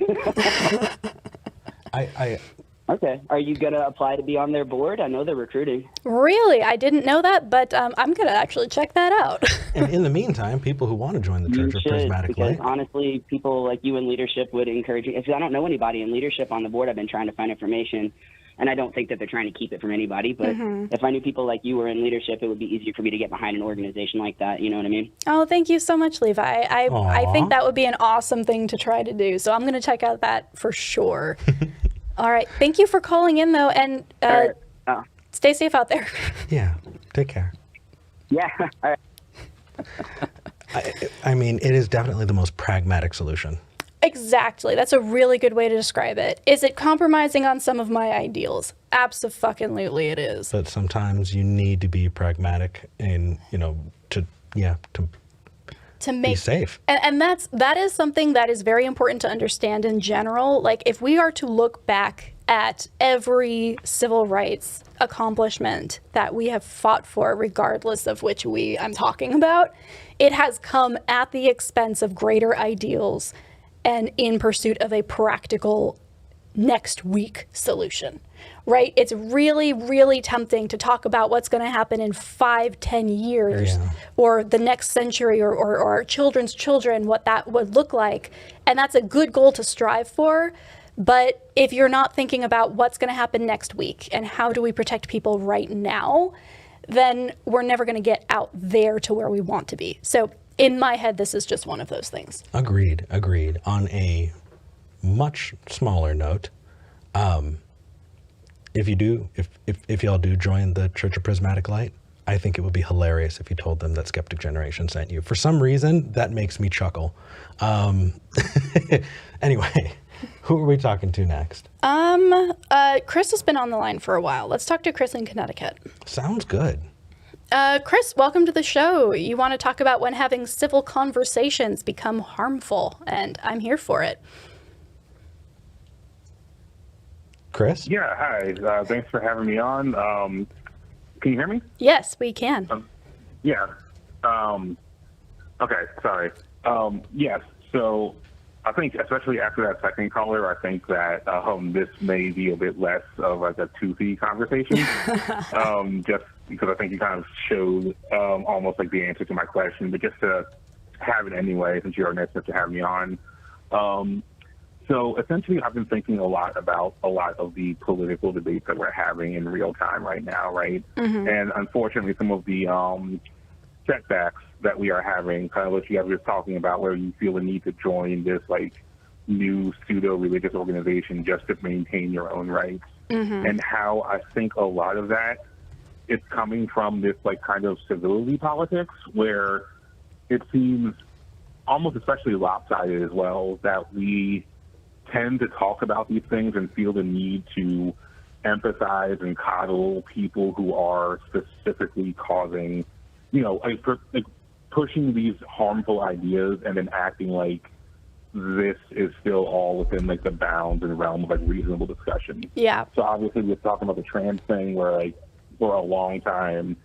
Okay. Are you going to apply to be on their board? I know they're recruiting. Really? I didn't know that, but I'm going to actually check that out. And in the meantime, people who want to join the Church of Prismatic because Light. honestly, people like you in leadership would encourage you. If I don't know anybody in leadership on the board, I've been trying to find information, and I don't think that they're trying to keep it from anybody. But if I knew people like you were in leadership, it would be easier for me to get behind an organization like that. You know what I mean? Oh, thank you so much, Levi. I think that would be an awesome thing to try to do. So I'm going to check out that for sure. All right. Thank you for calling in, though, and stay safe out there. Yeah. Take care. Yeah. All right. I mean, it is definitely the most pragmatic solution. Exactly. That's a really good way to describe it. Is it compromising on some of my ideals? Abso-fucking-lutely it is. But sometimes you need to be pragmatic and, to be safe. And that is something that is very important to understand in general. Like, if we are to look back at every civil rights accomplishment that we have fought for, regardless of which I'm talking about, it has come at the expense of greater ideals and in pursuit of a practical next week solution, right? It's really, really tempting to talk about what's going to happen in 5-10 years or the next century or our children's children, what that would look like. And that's a good goal to strive for. But if you're not thinking about what's going to happen next week and how do we protect people right now, then we're never going to get out there to where we want to be. So in my head, this is just one of those things. Agreed. On a much smaller note, if y'all do join the Church of Prismatic Light, I think it would be hilarious if you told them that Skeptic Generation sent you. For some reason, that makes me chuckle. Anyway, who are we talking to next? Chris has been on the line for a while. Let's talk to Chris in Connecticut. Sounds good. Chris, welcome to the show. You want to talk about when having civil conversations become harmful, and I'm here for it. Chris? Yeah, hi. Thanks for having me on. Can you hear me? Yes, we can. Yeah. Okay, sorry. Yes, so I think especially after that second caller, I think that this may be a bit less of like a toothy conversation. Just because I think you kind of showed almost like the answer to my question, but just to have it anyway, since you are nice enough to have me on. So essentially, I've been thinking a lot about a lot of the political debates that we're having in real time right now, right? And unfortunately, some of the setbacks that we are having, kind of what you guys were talking about, where you feel the need to join this like new pseudo-religious organization just to maintain your own rights, and how I think a lot of that is coming from this like kind of civility politics, where it seems almost especially lopsided as well, that we tend to talk about these things and feel the need to empathize and coddle people who are specifically causing, pushing these harmful ideas and then acting like this is still all within like the bounds and realm of like reasonable discussion. Yeah. So obviously we're talking about the trans thing where like for a long time,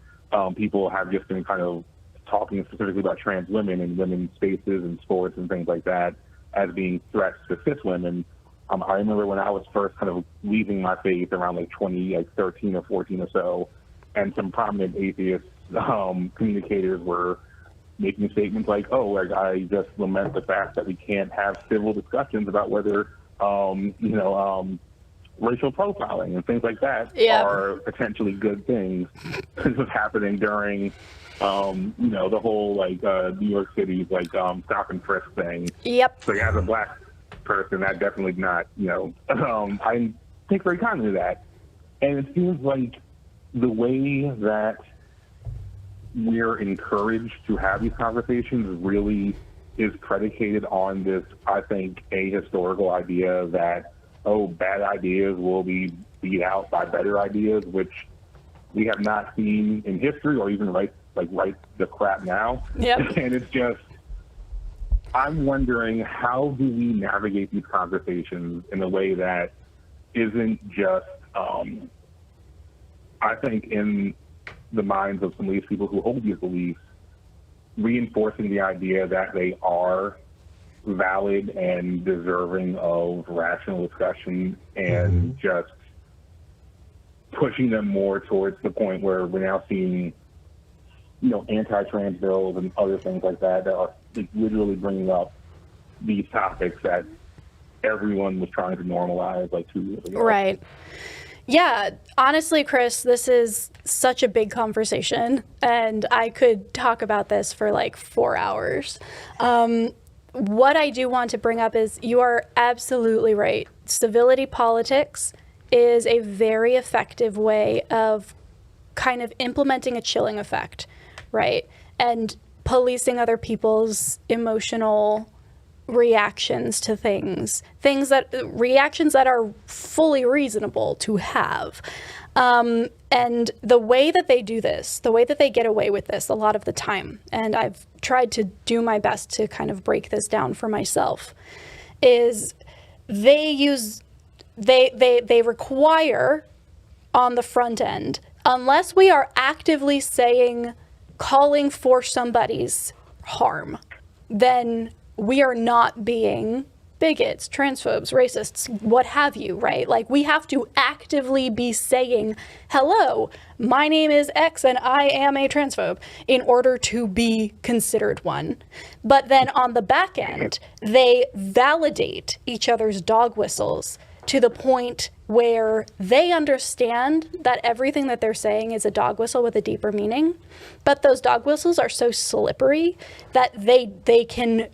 people have just been kind of talking specifically about trans women in women's spaces and sports and things like that as being threats to cis women. I remember when I was first kind of leaving my faith around like 2013 or 14 or so, and some prominent atheist communicators were making statements like, "Oh, like I just lament the fact that we can't have civil discussions about whether, racial profiling and things like that are potentially good things." This was happening during, the whole like New York City's like stop and frisk thing. Yep. So as a black person, that definitely not, I take very kindly to that. And it seems like the way that we're encouraged to have these conversations really is predicated on this, I think, ahistorical idea that, bad ideas will be beat out by better ideas, which we have not seen in history or even right the crap now. Yep. And it's just, I'm wondering, how do we navigate these conversations in a way that isn't just, I think, in the minds of some of these people who hold these beliefs, reinforcing the idea that they are valid and deserving of rational discussion, and just pushing them more towards the point where we're now seeing, anti-trans bills and other things like that are literally bringing up these topics that everyone was trying to normalize like 2 years ago. Right. Yeah, honestly, Chris, this is such a big conversation, and I could talk about this for like 4 hours. What I do want to bring up is you are absolutely right. Civility politics is a very effective way of kind of implementing a chilling effect, right? And policing other people's emotional reactions to reactions that are fully reasonable to have. And the way that they do this, the way that they get away with this a lot of the time, and I've tried to do my best to kind of break this down for myself, is they require on the front end, unless we are actively calling for somebody's harm, then we are not being bigots, transphobes, racists, what have you, right? Like, we have to actively be saying, hello, my name is X and I am a transphobe, in order to be considered one. But then on the back end, they validate each other's dog whistles to the point where they understand that everything that they're saying is a dog whistle with a deeper meaning. But those dog whistles are so slippery that they can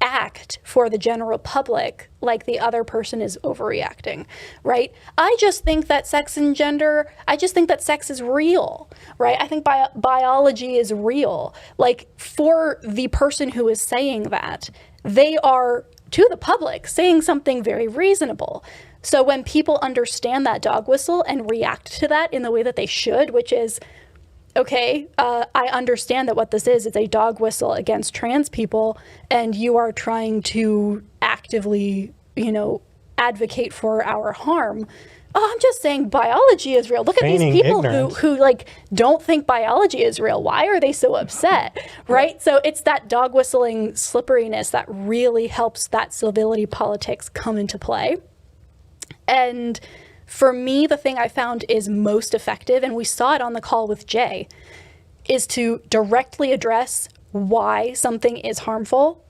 act for the general public like the other person is overreacting, right? I just think that sex and gender, I just think that sex is real, right? I think biology is real. Like, for the person who is saying that, they are, to the public, saying something very reasonable. So when people understand that dog whistle and react to that in the way that they should, which is, okay, I understand that what this is a dog whistle against trans people, and you are trying to actively, advocate for our harm. Oh, I'm just saying biology is real. Look at these people who like don't think biology is real. Why are they so upset, right? So it's that dog whistling slipperiness that really helps that civility politics come into play. And for me, the thing I found is most effective, and we saw it on the call with Jay, is to directly address why something is harmful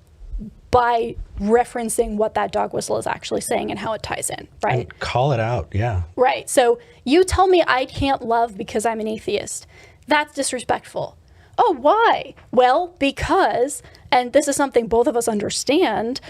by referencing what that dog whistle is actually saying and how it ties in, right? And call it out, yeah. Right. So you tell me I can't love because I'm an atheist. That's disrespectful. Oh, why? Well, because, and this is something both of us understand,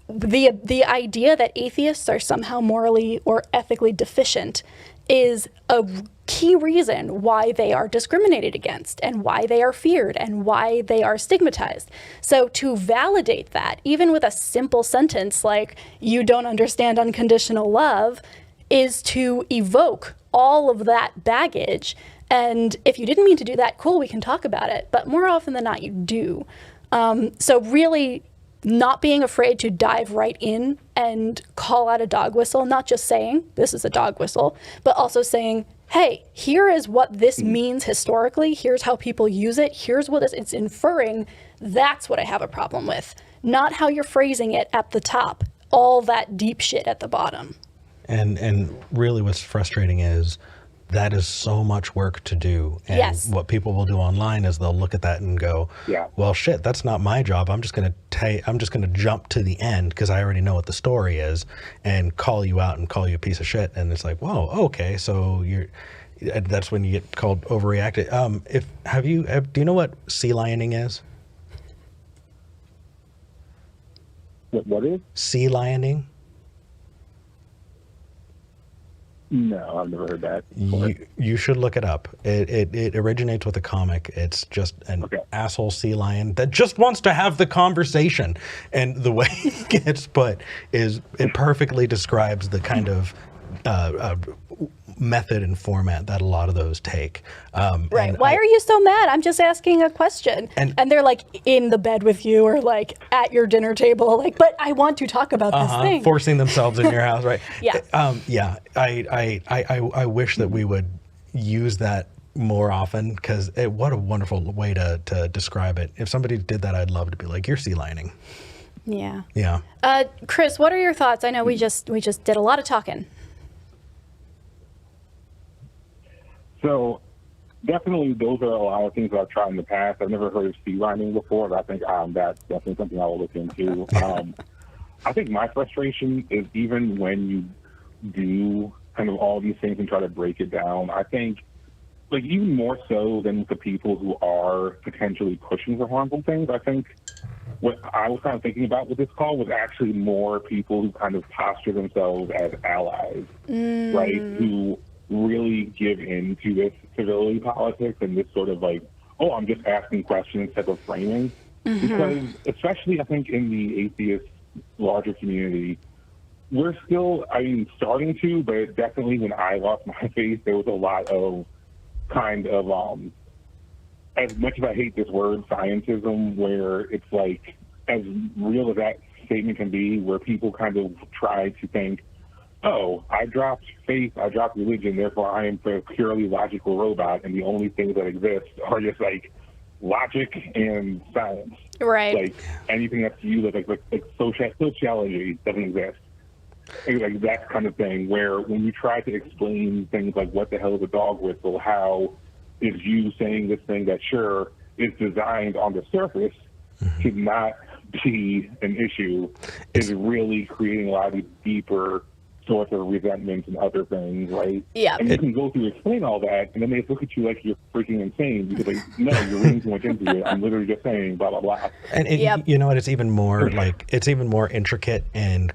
the idea that atheists are somehow morally or ethically deficient is a key reason why they are discriminated against and why they are feared and why they are stigmatized. So to validate that, even with a simple sentence like, you don't understand unconditional love, is to evoke all of that baggage. And if you didn't mean to do that, cool, we can talk about it. But more often than not, you do. So really, not being afraid to dive right in and call out a dog whistle, not just saying this is a dog whistle, but also saying, hey, here is what this means historically. Here's how people use it. Here's what it's inferring. That's what I have a problem with. Not how you're phrasing it at the top, all that deep shit at the bottom. And really what's frustrating is that is so much work to do. And yes. What people will do online is they'll look at that and go, well, shit, that's not my job. I'm just going to jump to the end because I already know what the story is and call you out and call you a piece of shit. And it's like, whoa, okay. So that's when you get called overreacted. Do you know what sea lioning is? What is? Sea lioning? No, I've never heard that. You should look it up. It originates with a comic. It's just an asshole sea lion that just wants to have the conversation. And the way it gets put is it perfectly describes the kind of method and format that a lot of those take. Right. Why are you so mad? I'm just asking a question. And they're like in the bed with you or like at your dinner table, like, but I want to talk about this thing. Forcing themselves in your house, right? Yeah. I wish that we would use that more often, because what a wonderful way to describe it. If somebody did that, I'd love to be like, you're sea lining. Yeah. Yeah. Chris, what are your thoughts? I know we just did a lot of talking. So definitely those are a lot of things that I've tried in the past. I've never heard of sea lining before, but I think that's definitely something I will look into. I think my frustration is even when you do kind of all these things and try to break it down, I think, like, even more so than the people who are potentially pushing for harmful things, I think what I was kind of thinking about with this call was actually more people who kind of posture themselves as allies, right? Who really give into this civility politics and this sort of like, oh, I'm just asking questions type of framing. Because especially I think in the atheist larger community, we're still, I mean, starting to, but definitely when I lost my faith, there was a lot of kind of, as much as I hate this word, scientism, where it's like, as real as that statement can be, where people kind of try to think, oh, I dropped faith, I dropped religion, therefore I am a purely logical robot, and the only things that exist are just like logic and science. Right. Like anything that's you, like sociology doesn't exist. Like that kind of thing, where when you try to explain things like what the hell is a dog whistle, how is you saying this thing that sure is designed on the surface to not be an issue, is really creating a lot of these deeper sorts of resentments and other things, right? Yeah. And you can go through explain all that, and then they look at you like you're freaking insane because, like, no, you're reading too much into it. I'm literally just saying blah blah blah. And you know what? It's even more like it's even more intricate and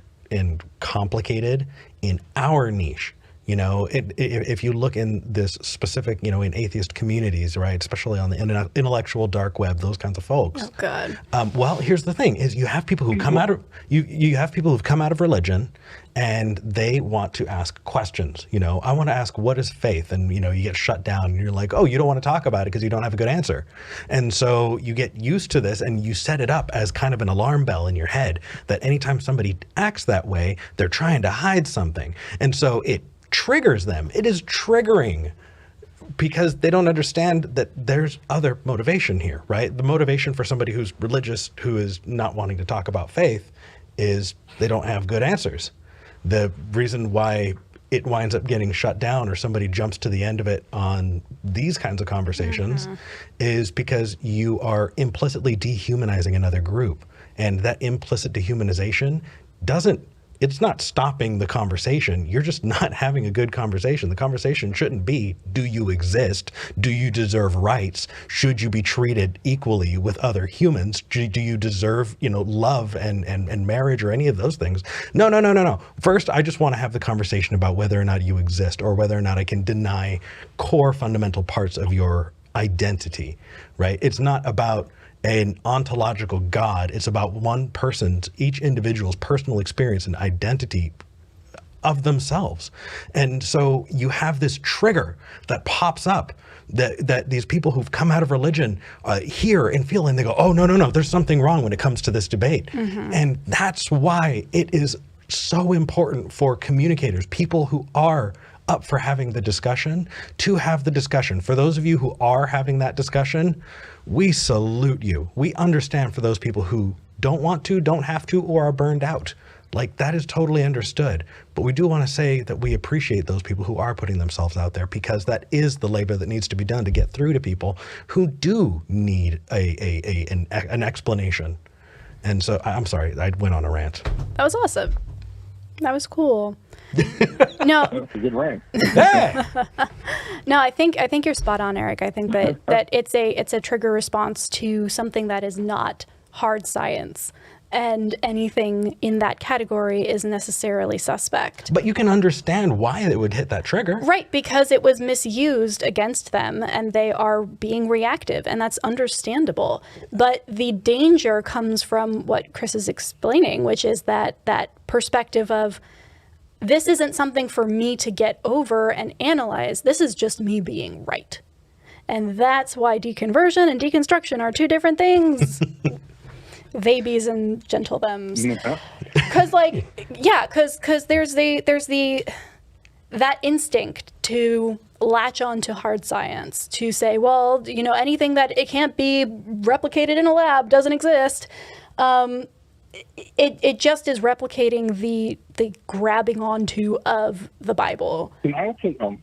complicated in our niche. You know, if you look in this specific, you know, in atheist communities, right, especially on the intellectual dark web, those kinds of folks. Oh God. Well, here's the thing: is you have people who come out of you have people who've come out of religion, and they want to ask questions. You know, I want to ask, what is faith? And you know, you get shut down, and you're like, oh, you don't want to talk about it because you don't have a good answer. And so you get used to this, and you set it up as kind of an alarm bell in your head that anytime somebody acts that way, they're trying to hide something, and so it triggers them. It is triggering because they don't understand that there's other motivation here, right? The motivation for somebody who's religious, who is not wanting to talk about faith, is they don't have good answers. The reason why it winds up getting shut down or somebody jumps to the end of it on these kinds of conversations is because you are implicitly dehumanizing another group. And that implicit dehumanization it's not stopping the conversation. You're just not having a good conversation. The conversation shouldn't be, do you exist? Do you deserve rights? Should you be treated equally with other humans? Do you deserve, you know, love and marriage or any of those things? No. First, I just want to have the conversation about whether or not you exist or whether or not I can deny core fundamental parts of your identity, right? It's not about an ontological God. It's about one person's, each individual's personal experience and identity of themselves. And so you have this trigger that pops up that these people who've come out of religion hear and feel, and they go, oh, no, there's something wrong when it comes to this debate. And that's why it is so important for communicators, people who are up for having the discussion, to have the discussion. For those of you who are having that discussion, we salute you. We understand for those people who don't want to, don't have to, or are burned out. Like, that is totally understood. But we do want to say that we appreciate those people who are putting themselves out there, because that is the labor that needs to be done to get through to people who do need an explanation. And so, I'm sorry, I went on a rant. That was awesome. That was cool. No, That's a good rant. Hey! no, I think you're spot on, Eric. I think that it's a trigger response to something that is not hard science, and anything in that category is necessarily suspect. But you can understand why it would hit that trigger. Right, because it was misused against them and they are being reactive, and that's understandable. But the danger comes from what Chris is explaining, which is that perspective of this isn't something for me to get over and analyze. This is just me being right. And that's why deconversion and deconstruction are two different things. They bees and gentle thems. Because there's that instinct to latch on to hard science, to say, well, anything that it can't be replicated in a lab doesn't exist. It just is replicating the grabbing onto of the Bible. Can I actually, so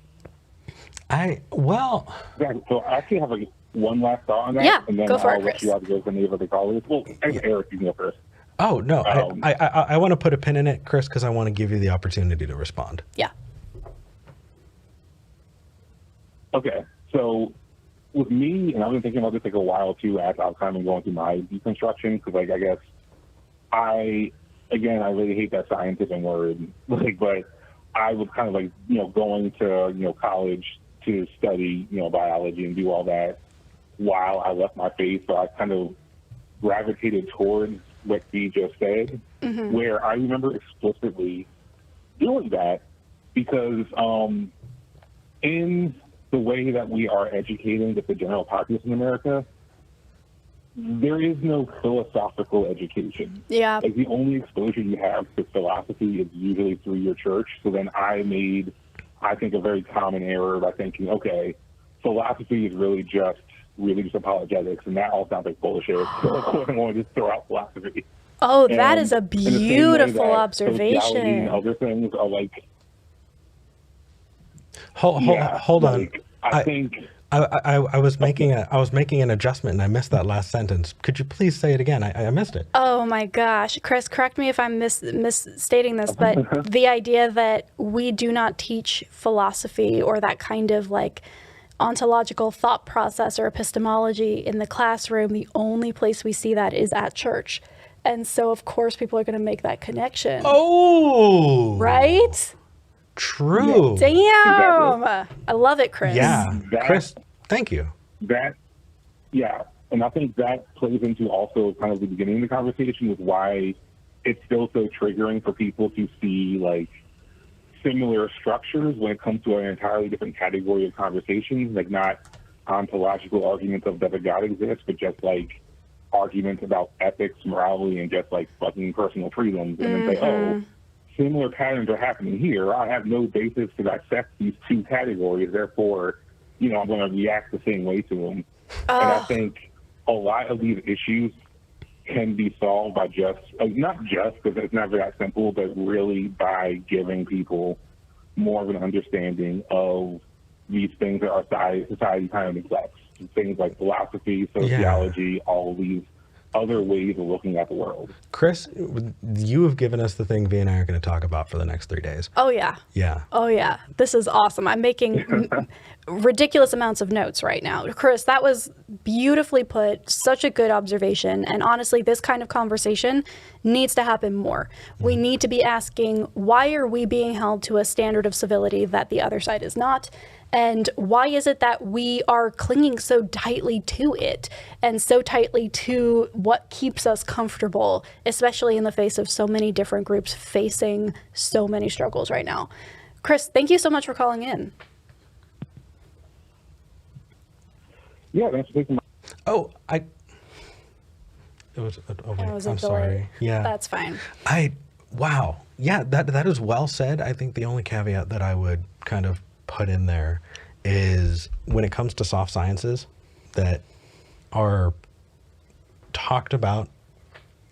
I actually have one last thought on that. Yeah, and then go for I'll it, let Chris. you out to go to any of the callers. Well, Eric, you can go first. Oh, no, I want to put a pin in it, Chris, because I want to give you the opportunity to respond. Yeah. Okay, so with me, and I've been thinking about this a while too, as I've kind of going through my deconstruction, because I guess I really hate that scientism word, but I was kind of going to college to study biology and do all that while I left my faith, so I kind of gravitated towards what he just said, where I remember explicitly doing that because in the way that we are educating the general populace in America, there is no philosophical education. Yeah. The only exposure you have to philosophy is usually through your church. So then I made, I think, a very common error by thinking, okay, philosophy is really just apologetics, and that all sounds like bullshit. So I want to just throw out philosophy. Oh, that is a beautiful observation. Sociology and other things are Hold on. I think I was making an adjustment and I missed that last sentence. Could you please say it again? I missed it. Oh my gosh, Chris, correct me if I'm misstating this, but the idea that we do not teach philosophy or that kind of ontological thought process or epistemology in the classroom, the only place we see that is at church. And so, of course, people are going to make that connection. Oh! Right? True. Damn! Exactly. I love it, Chris. Yeah. Chris, thank you. And I think that plays into also kind of the beginning of the conversation with why it's still so triggering for people to see similar structures when it comes to an entirely different category of conversations, not ontological arguments of whether God exists, but just arguments about ethics, morality, and just fucking personal freedoms, and then say, oh, similar patterns are happening here. I have no basis to dissect these two categories, therefore, I'm going to react the same way to them. And I think a lot of these issues can be solved by not just because it's never that simple, but really by giving people more of an understanding of these things that our society kind of neglects. Things like philosophy, sociology, all these other ways of looking at the world. Chris, you have given us the thing V and I are going to talk about for the next 3 days. Oh, yeah. Yeah. Oh, yeah. This is awesome. I'm making ridiculous amounts of notes right now. Chris, that was beautifully put. Such a good observation. And honestly, this kind of conversation needs to happen more. We need to be asking, why are we being held to a standard of civility that the other side is not? And why is it that we are clinging so tightly to it and so tightly to what keeps us comfortable, especially in the face of so many different groups facing so many struggles right now? Chris, thank you so much for calling in. Yeah, thanks for taking my... Oh, it was I'm sorry. Yeah. That's fine. Wow. Yeah, that is well said. I think the only caveat that I would kind of put in there is when it comes to soft sciences that are talked about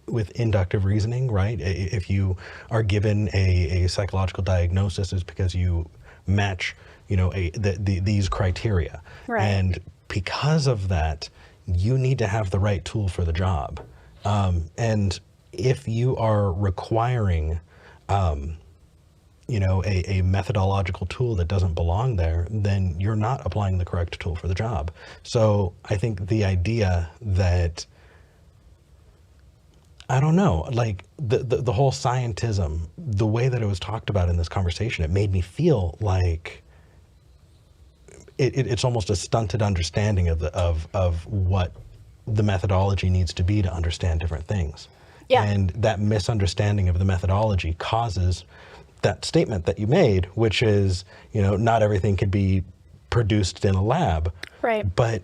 with inductive reasoning, right? If you are given a psychological diagnosis, it's because you match, these criteria. Right. And because of that, you need to have the right tool for the job. And if you are requiring, a methodological tool that doesn't belong there, then you're not applying the correct tool for the job. So I think the idea that, I don't know, the whole scientism, the way that it was talked about in this conversation, it made me feel like it's almost a stunted understanding of what the methodology needs to be to understand different things. Yeah. And that misunderstanding of the methodology causes that statement that you made, which is, not everything could be produced in a lab. Right. But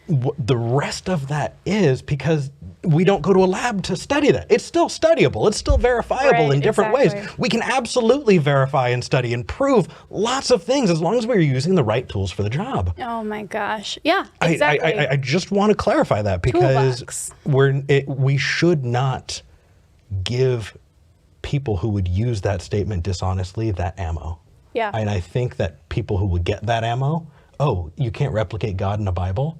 the rest of that is because we don't go to a lab to study that. It's still studyable. It's still verifiable in different ways. We can absolutely verify and study and prove lots of things as long as we're using the right tools for the job. Oh my gosh. Yeah, exactly. I just want to clarify that because we should not give people who would use that statement dishonestly that ammo. Yeah. And I think that people who would get that ammo, you can't replicate God in a Bible?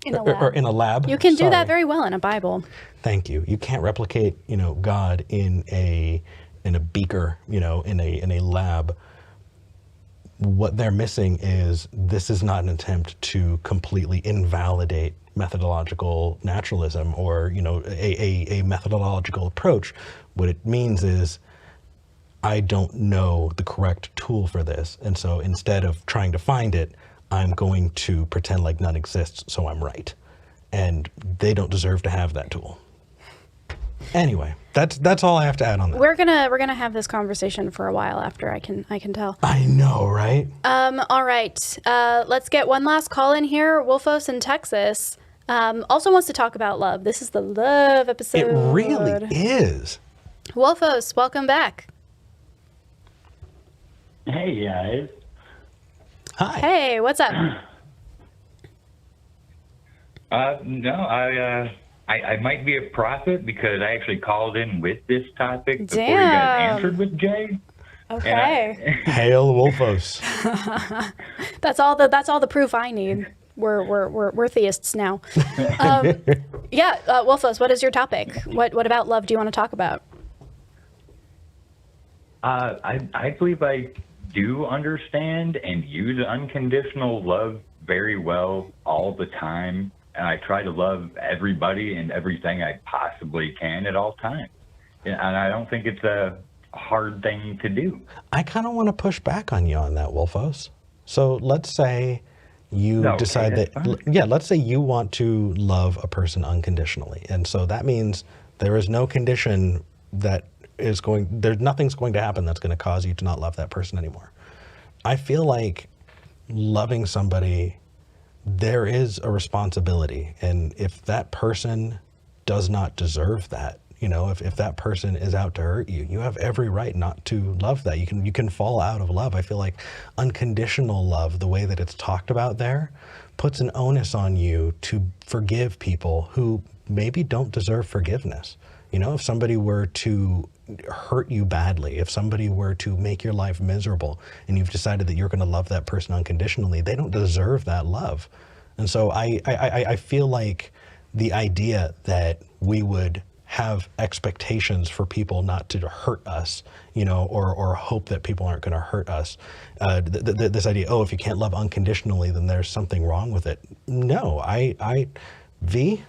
Or in a lab. You can do that very well in a Bible. Thank you. You can't replicate, God in a beaker, in a lab. What they're missing is this is not an attempt to completely invalidate methodological naturalism or, a methodological approach. What it means is I don't know the correct tool for this. And so instead of trying to find it, I'm going to pretend like none exists, so I'm right. And they don't deserve to have that tool. Anyway, that's all I have to add on that. We're gonna have this conversation for a while after, I can tell. I know, right? All right. Let's get one last call in here. Wolfos in Texas also wants to talk about love. This is the love episode. It really is. Wolfos, welcome back. Hey guys. Hi. Hey, what's up? No, I might be a prophet because I actually called in with this topic before you guys answered with Jay. Okay. Hail Wolfos. That's all the proof I need. We're theists now. Wolfos, what is your topic? What about love do you want to talk about? I believe I do understand and use unconditional love very well all the time, and I try to love everybody and everything I possibly can at all times. And I don't think it's a hard thing to do. I kind of want to push back on you on that, Wolfos. So let's say you decide let's say you want to love a person unconditionally. And so that means there is no condition that nothing's going to happen that's going to cause you to not love that person anymore. I feel like loving somebody, there is a responsibility. And if that person does not deserve that, if that person is out to hurt you, you have every right not to love that. You can fall out of love. I feel like unconditional love, the way that it's talked about there, puts an onus on you to forgive people who maybe don't deserve forgiveness. If somebody were to hurt you badly, if somebody were to make your life miserable and you've decided that you're going to love that person unconditionally, they don't deserve that love. And so I feel like the idea that we would have expectations for people not to hurt us, or hope that people aren't going to hurt us. This idea, if you can't love unconditionally, then there's something wrong with it. No, V,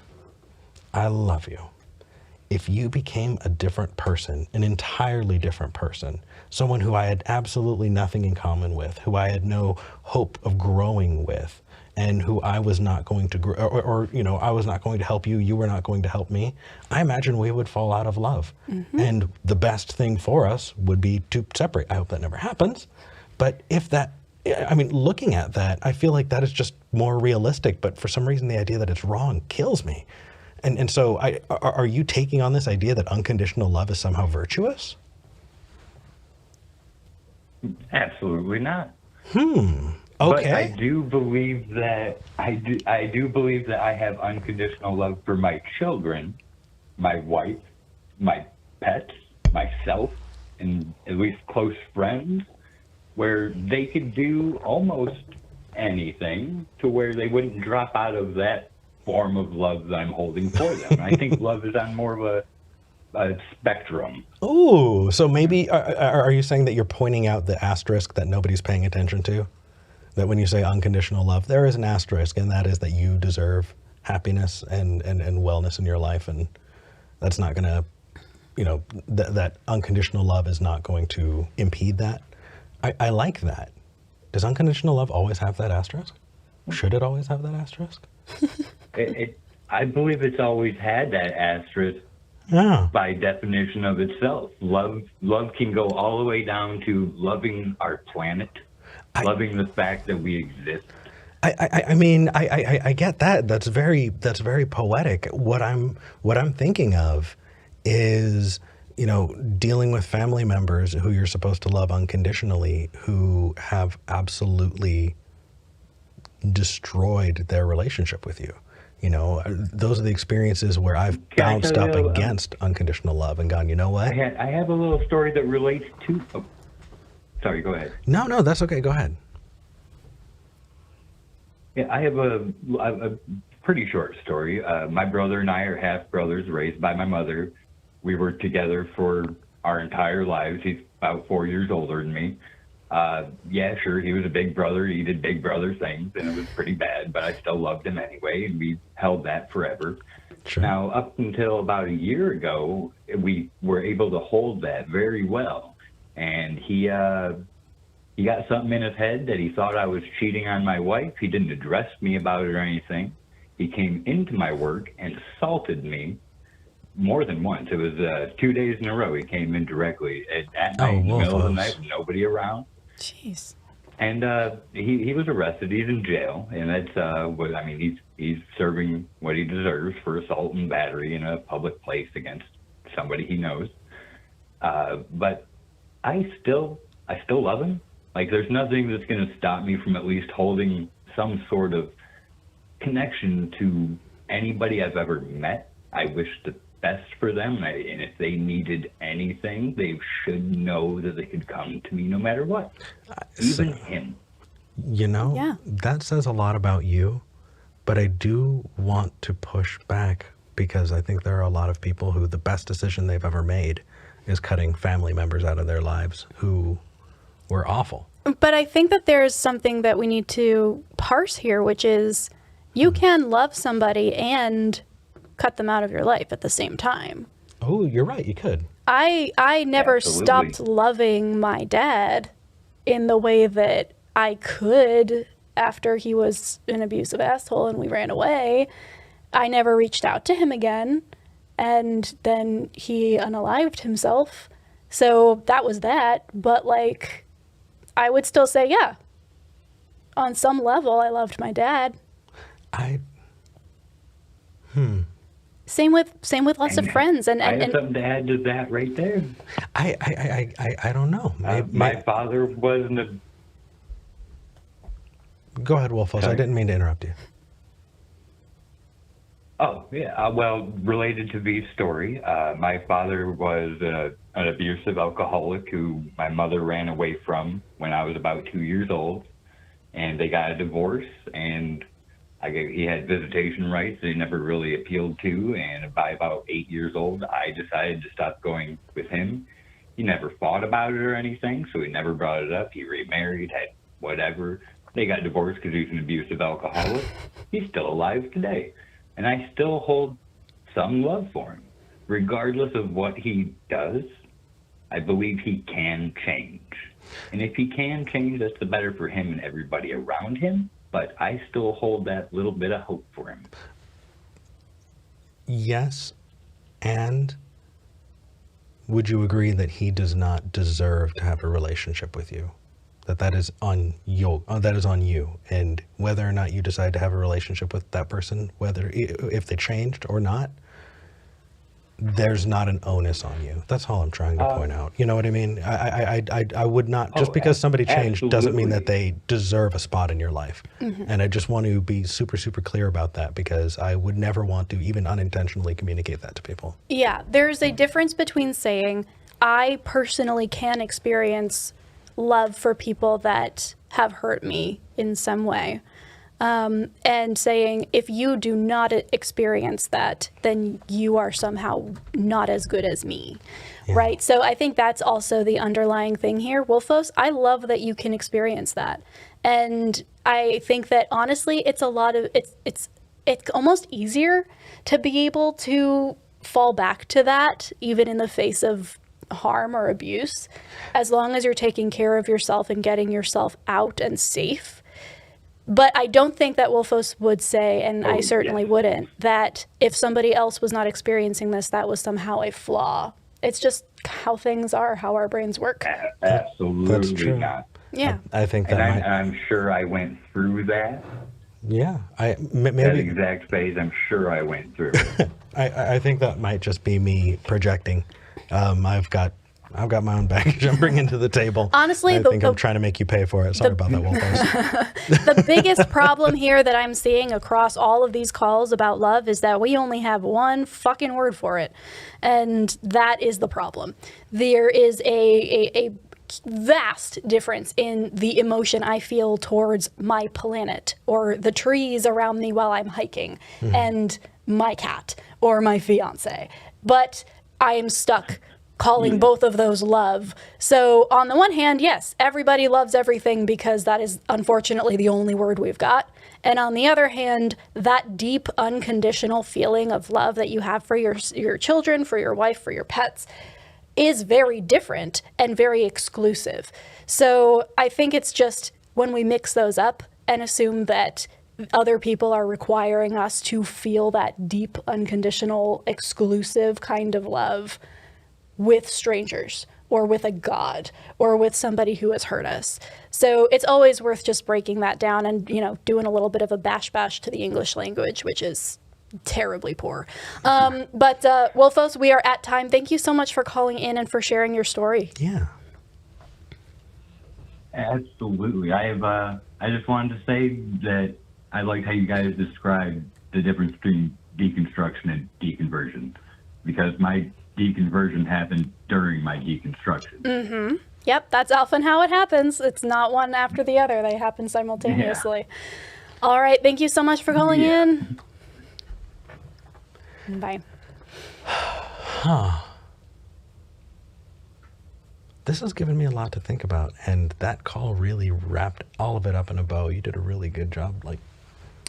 I love you. If you became a different person, an entirely different person, someone who I had absolutely nothing in common with, who I had no hope of growing with, and who I was not going to grow, or I was not going to help you, you were not going to help me, I imagine we would fall out of love. Mm-hmm. And the best thing for us would be to separate. I hope that never happens. But looking at that, I feel like that is just more realistic. But for some reason, the idea that it's wrong kills me. And so are you taking on this idea that unconditional love is somehow virtuous? Absolutely not. Okay. But I do believe that I do believe that I have unconditional love for my children, my wife, my pets, myself, and at least close friends, where they could do almost anything to where they wouldn't drop out of that form of love that I'm holding for them. I think love is on more of a spectrum. Ooh, so maybe are you saying that you're pointing out the asterisk that nobody's paying attention to? That when you say unconditional love, there is an asterisk, and that is that you deserve happiness and wellness in your life, and that's not going to, that unconditional love is not going to impede that. I like that. Does unconditional love always have that asterisk? Should it always have that asterisk? I believe it's always had that asterisk, Yeah. by definition of itself. Love can go all the way down to loving our planet, loving the fact that we exist. I mean, I get that. That's very poetic. What I'm thinking of is, you know, dealing with family members who you're supposed to love unconditionally, who have absolutely destroyed their relationship with you. You know, those are the experiences where I've bounced up against unconditional love and gone, you know what? I have a little story that relates to. Oh, sorry, go ahead. No, that's okay. Go ahead. Yeah, I have a pretty short story. My brother and I are half brothers, raised by my mother. We were together for our entire lives. He's about 4 years older than me. Yeah, sure, he was a big brother. He did big brother things, and it was pretty bad, but I still loved him anyway, and we held that forever. Sure. Now, up until about a year ago, we were able to hold that very well. And he got something in his head that he thought I was cheating on my wife. He didn't address me about it or anything. He came into my work and assaulted me more than once. It was 2 days in a row. He came in directly at night, in the middle of the night, with nobody around. Jeez. And he was arrested. He's in jail, and that's what I mean. He's serving what he deserves for assault and battery in a public place against somebody he knows. But I still love him. Like, there's nothing that's going to stop me from at least holding some sort of connection to anybody I've ever met. I wish the best for them, and if they needed anything, they should know that they could come to me no matter what, even him. You know, Yeah. that says a lot about you, but I do want to push back because I think there are a lot of people who the best decision they've ever made is cutting family members out of their lives who were awful. But I think that there's something that we need to parse here, which is you can love somebody and cut them out of your life at the same time. Oh, you're right. You could. I never Absolutely. stopped loving my dad in the way that I could after he was an abusive asshole and we ran away. I never reached out to him again, and then he unalived himself. So that was that. But like, I would still say, yeah, on some level, I loved my dad. Same with lots of friends, and I have something to add to that right there. I don't know. My father wasn't a. Go ahead, Wolfos. I didn't mean to interrupt you. Oh, yeah. Well, related to V's story, my father was an abusive alcoholic who my mother ran away from when I was about 2 years old, and they got a divorce, and he had visitation rights that he never really appealed to, and by about 8 years old, I decided to stop going with him. He never fought about it or anything, so he never brought it up. He remarried, had whatever. They got divorced because he was an abusive alcoholic. He's still alive today. And I still hold some love for him. Regardless of what he does, I believe he can change. And if he can change, that's the better for him and everybody around him. But I still hold that little bit of hope for him. Yes, and would you agree that he does not deserve to have a relationship with you? That is on you. That is on you, and whether or not you decide to have a relationship with that person, whether if they changed or not, there's not an onus on you. That's all I'm trying to point out. You know what I mean? I would not, just because somebody changed doesn't mean that they deserve a spot in your life. Mm-hmm. And I just want to be super, super clear about that, because I would never want to even unintentionally communicate that to people. Yeah, there's a difference between saying, I personally can experience love for people that have hurt me in some way. And saying, if you do not experience that, then you are somehow not as good as me, right? So I think that's also the underlying thing here. Wolfos, I love that you can experience that. And I think that honestly, it's almost easier to be able to fall back to that, even in the face of harm or abuse, as long as you're taking care of yourself and getting yourself out and safe. But I don't think that Wolfos would say, and I Oh, certainly yes. wouldn't, that if somebody else was not experiencing this, that was somehow a flaw. It's just how things are, how our brains work. Absolutely true. not. Yeah. I think that And might. I'm sure I went through that. Yeah, That maybe. exact phase, I'm sure I went through. I think that might just be me projecting. I've got my own baggage I'm bringing to the table. Honestly, I think I'm trying to make you pay for it. Sorry about that, Wolfos. The biggest problem here that I'm seeing across all of these calls about love is that we only have one fucking word for it. And that is the problem. There is a vast difference in the emotion I feel towards my planet or the trees around me while I'm hiking and my cat or my fiance. But I am stuck calling both of those love. So on the one hand, yes, everybody loves everything because that is unfortunately the only word we've got. And on the other hand, that deep unconditional feeling of love that you have for your children, for your wife, for your pets is very different and very exclusive. So I think it's just when we mix those up and assume that other people are requiring us to feel that deep, unconditional, exclusive kind of love with strangers or with a god or with somebody who has hurt us. So it's always worth just breaking that down and, doing a little bit of a bash to the English language, which is terribly poor. But Wolfos, we are at time. Thank you so much for calling in and for sharing your story. Yeah. Absolutely. I just wanted to say that I liked how you guys described the difference between deconstruction and deconversion, because my deconversion happened during my deconstruction. Mm-hmm. Yep, that's often how it happens. It's not one after the other. They happen simultaneously. Yeah. All right. Thank you so much for calling in. Bye. This has given me a lot to think about, and that call really wrapped all of it up in a bow. You did a really good job.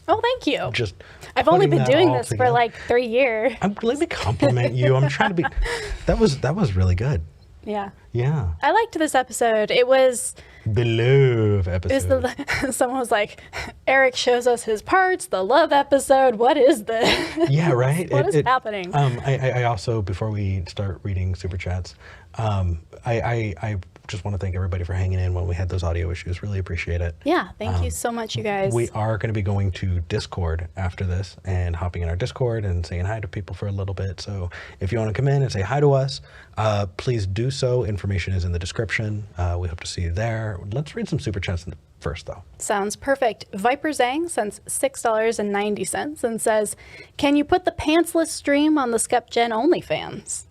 Oh, thank you. Just I've only been doing all this together. for like 3 years. Let me compliment you. I'm trying to be. That was really good. Yeah. Yeah. I liked this episode. It was The love episode. Someone was like, Eric shows us his parts, the love episode. What is this? Yeah, right? What is happening? I also, before we start reading super chats, I just want to thank everybody for hanging in when we had those audio issues. Really appreciate it. Yeah, thank you so much, you guys. We are going to be going to Discord after this and hopping in our Discord and saying hi to people for a little bit. So if you want to come in and say hi to us, please do so. Information is in the description. We hope to see you there. Let's read some super chats first, though. Sounds perfect. Viper Zang sends $6.90 and says, can you put the pantsless stream on the SkepGen OnlyFans?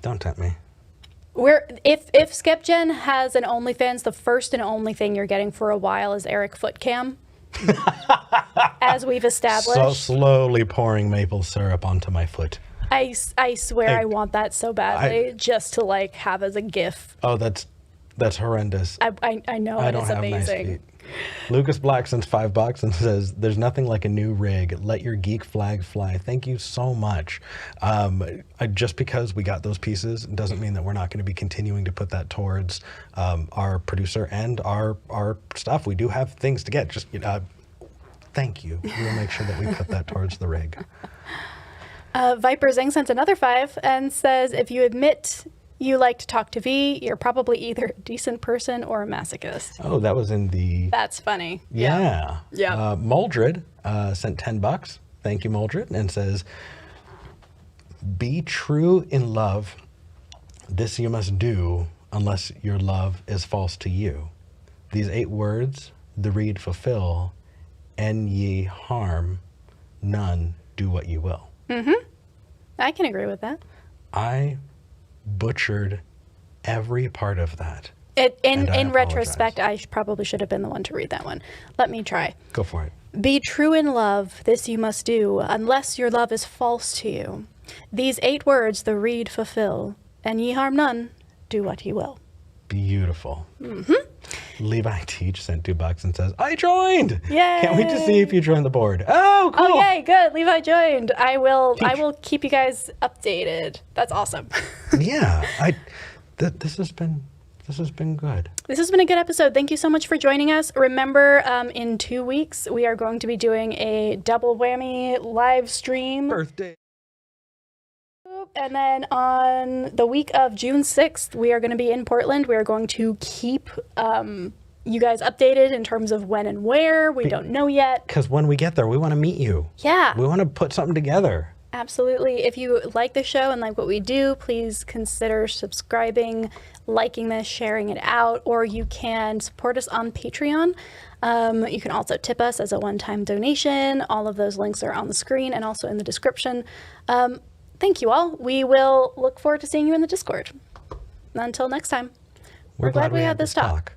Don't tempt me. If SkepGen has an OnlyFans, the first and only thing you're getting for a while is Eric Footcam. As we've established. So slowly pouring maple syrup onto my foot. I swear I want that so badly, just to have as a GIF. Oh, that's horrendous. I know, I and don't it's have amazing. nice feet. Lucas Black sends $5 and says, there's nothing like a new rig. Let your geek flag fly. Thank you so much. Just because we got those pieces doesn't mean that we're not going to be continuing to put that towards our producer and our stuff. We do have things to get. Just thank you. We'll make sure that we put that towards the rig. Viper Zing sent another $5 and says, if you admit you like to talk to V, you're probably either a decent person or a masochist. Oh, that was in the... That's funny. Yeah. Yeah. Moldred sent $10. Thank you, Moldred, and says, be true in love. This you must do unless your love is false to you. These 8 words, the read fulfill, and ye harm none, do what you will. Mm-hmm. I can agree with that. I butchered every part of that. In retrospect, I probably should have been the one to read that one. Let me try. Go for it. Be true in love, this you must do, unless your love is false to you. These 8 words the read fulfill, and ye harm none, do what ye will. Beautiful. Mm-hmm. Levi Teach sent $2 and says, I joined! Yay! Can't wait to see if you join the board. Oh, cool! Oh, yay, good. Levi joined. I will keep you guys updated. That's awesome. Yeah, this has been This has been good. This has been a good episode. Thank you so much for joining us. Remember, in 2 weeks, we are going to be doing a double whammy live stream. Birthday. And then on the week of June 6th, we are going to be in Portland. We are going to keep you guys updated in terms of when and where. We don't know yet. Because when we get there, we want to meet you. Yeah. We want to put something together. Absolutely. If you like the show and like what we do, please consider subscribing, liking this, sharing it out, or you can support us on Patreon. You can also tip us as a one-time donation. All of those links are on the screen and also in the description. Thank you all. We will look forward to seeing you in the Discord. Until next time, we're glad we had this talk.